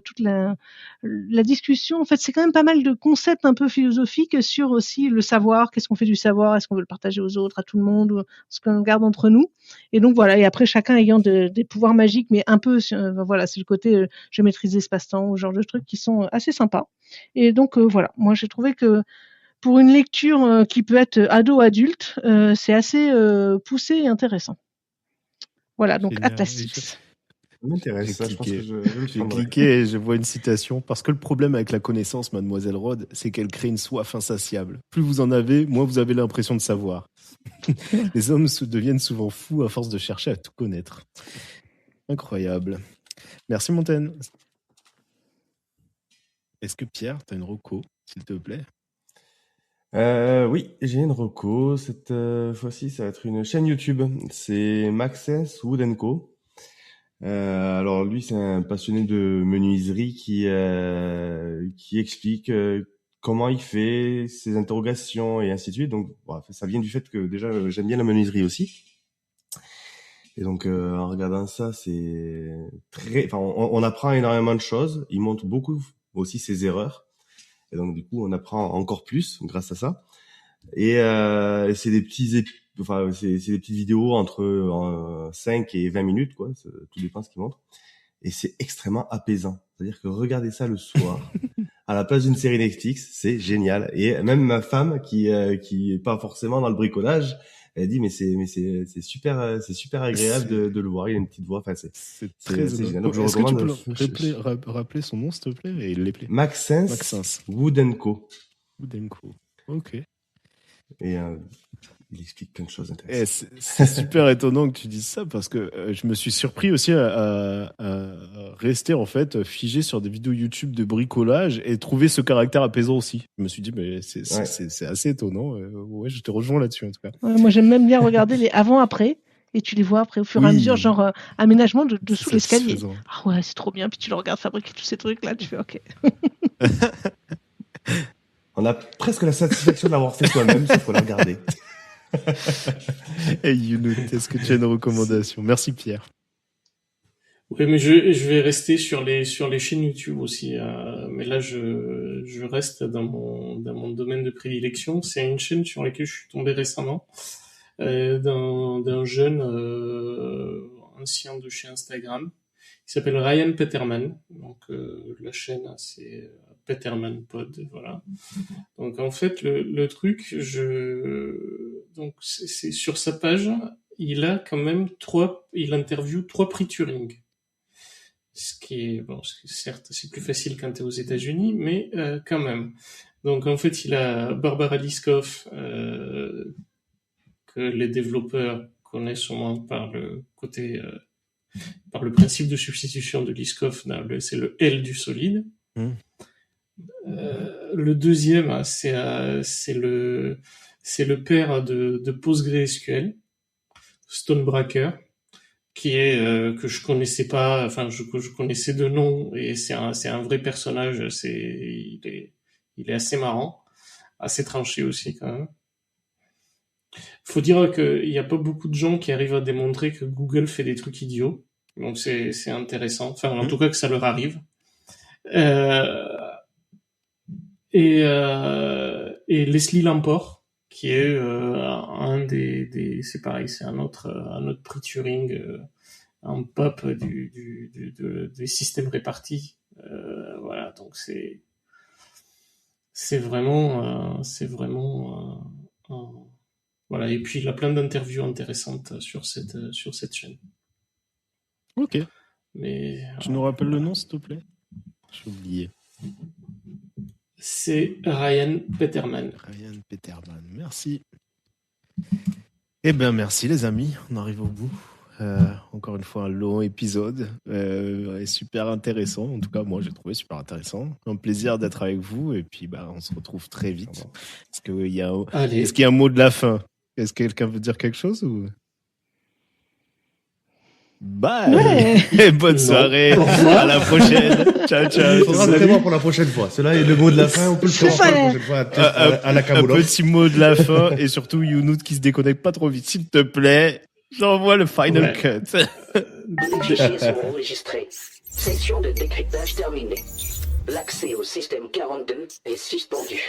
discussion. En fait, c'est quand même pas mal de concepts un peu philosophiques sur aussi le savoir. Qu'est-ce qu'on fait du savoir? Est-ce qu'on veut le partager aux autres, à tout le monde, ou ce qu'on garde entre nous? Et donc voilà, et après chacun ayant des pouvoirs magiques, mais un peu, voilà, c'est le côté je maîtrise l'espace-temps, ce genre de trucs qui sont assez sympas. Et donc voilà, moi j'ai trouvé que pour une lecture qui peut être ado-adulte, c'est assez poussé et intéressant. Voilà, donc Atlas VI. Ça m'intéresse, ça, je pense que j'ai cliqué et je vois une citation. Parce que le problème avec la connaissance, mademoiselle Rod, c'est qu'elle crée une soif insatiable. Plus vous en avez, moins vous avez l'impression de savoir. Les hommes deviennent souvent fous à force de chercher à tout connaître. Incroyable. Merci Montaigne. Est-ce que Pierre, tu as une reco, s'il te plaît? Oui, j'ai une reco. Cette fois-ci, ça va être une chaîne YouTube. C'est Maxence Wood & Co. Alors lui, c'est un passionné de menuiserie qui explique comment il fait, ses interrogations et ainsi de suite. Donc, ça vient du fait que déjà j'aime bien la menuiserie aussi. Et donc en regardant ça, c'est on apprend énormément de choses. Il montre beaucoup aussi ses erreurs. Et donc du coup, on apprend encore plus grâce à ça. Et c'est des petites vidéos entre 5 et 20 minutes, quoi. Tout dépend ce qu'il montre. Et c'est extrêmement apaisant. C'est-à-dire que regarder ça le soir, à la place d'une série Netflix, c'est génial. Et même ma femme, qui est pas forcément dans le bricolage, elle dit mais c'est super agréable de le voir. Il a une petite voix. Enfin c'est très génial. Donc je recommande. Est-ce que tu peux rappeler son nom, s'il te plaît, et l'épeler? Maxence Wood & Co. Wood & Co. Ok. Et il explique plein de choses intéressantes. C'est super étonnant que tu dises ça parce que je me suis surpris aussi à rester en fait figé sur des vidéos YouTube de bricolage et trouver ce caractère apaisant aussi. Je me suis dit mais c'est assez étonnant. Ouais, je te rejoins là-dessus en tout cas. Ouais, moi j'aime même bien regarder les avant-après et tu les vois après au fur et à mesure, genre aménagement dessous l'escalier. Ah ouais, c'est trop bien. Puis tu le regardes fabriquer tous ces trucs là, tu fais ok. On a presque la satisfaction de l'avoir fait soi-même, sauf qu'on l'a regardé. Hey Younout, est-ce que tu as une recommandation? Merci Pierre. Oui, mais je vais rester sur les chaînes YouTube aussi. Mais là, je reste dans mon domaine de prédilection. C'est une chaîne sur laquelle je suis tombé récemment, d'un jeune ancien de chez Instagram, qui s'appelle Ryan Peterman. Donc la chaîne, c'est Peterman Pod, voilà. Donc en fait, le truc, donc c'est sur sa page, il a quand même il interviewe 3 prix Turing. Ce qui est, bon, certes, c'est plus facile quand t'es aux États-Unis, mais quand même. Donc en fait, il a Barbara Liskov, que les développeurs connaissent au moins par le côté, par le principe de substitution de Liskov, c'est le L du solide. Le deuxième, c'est le père de PostgreSQL, Stonebraker, qui est que je connaissais pas, enfin je connaissais de nom, et c'est un vrai personnage. Il est assez marrant, assez tranché aussi quand même. Faut dire qu'il y a pas beaucoup de gens qui arrivent à démontrer que Google fait des trucs idiots, donc c'est intéressant. Enfin en tout cas que ça leur arrive. Et Leslie Lamport, qui est un des c'est pareil, c'est un autre prix Turing, un pop des systèmes répartis. Voilà, donc c'est vraiment voilà. Et puis il a plein d'interviews intéressantes sur cette chaîne. Ok. Mais tu nous rappelles le nom, s'il te plaît? J'ai oublié. C'est Ryan Peterman. Ryan Peterman, merci. Eh bien, merci les amis, on arrive au bout. Encore une fois, un long épisode, et super intéressant. En tout cas, moi, j'ai trouvé super intéressant. Un plaisir d'être avec vous, et puis on se retrouve très vite. Est-ce qu'il y a un mot de la fin? Est-ce que quelqu'un veut dire quelque chose ou... Bye. Ouais. Bonne soirée. À la prochaine. Ciao, ciao. Il faudra le prévoir pour la prochaine fois. Cela est le mot de la fin. On peut le prévoir pour la prochaine fois. À la un petit mot de la fin et surtout Younout qui se déconnecte pas trop vite. S'il te plaît, j'envoie le final cut. Les fichiers sont enregistrés. Section de décryptage terminée. L'accès au système 42 est suspendu.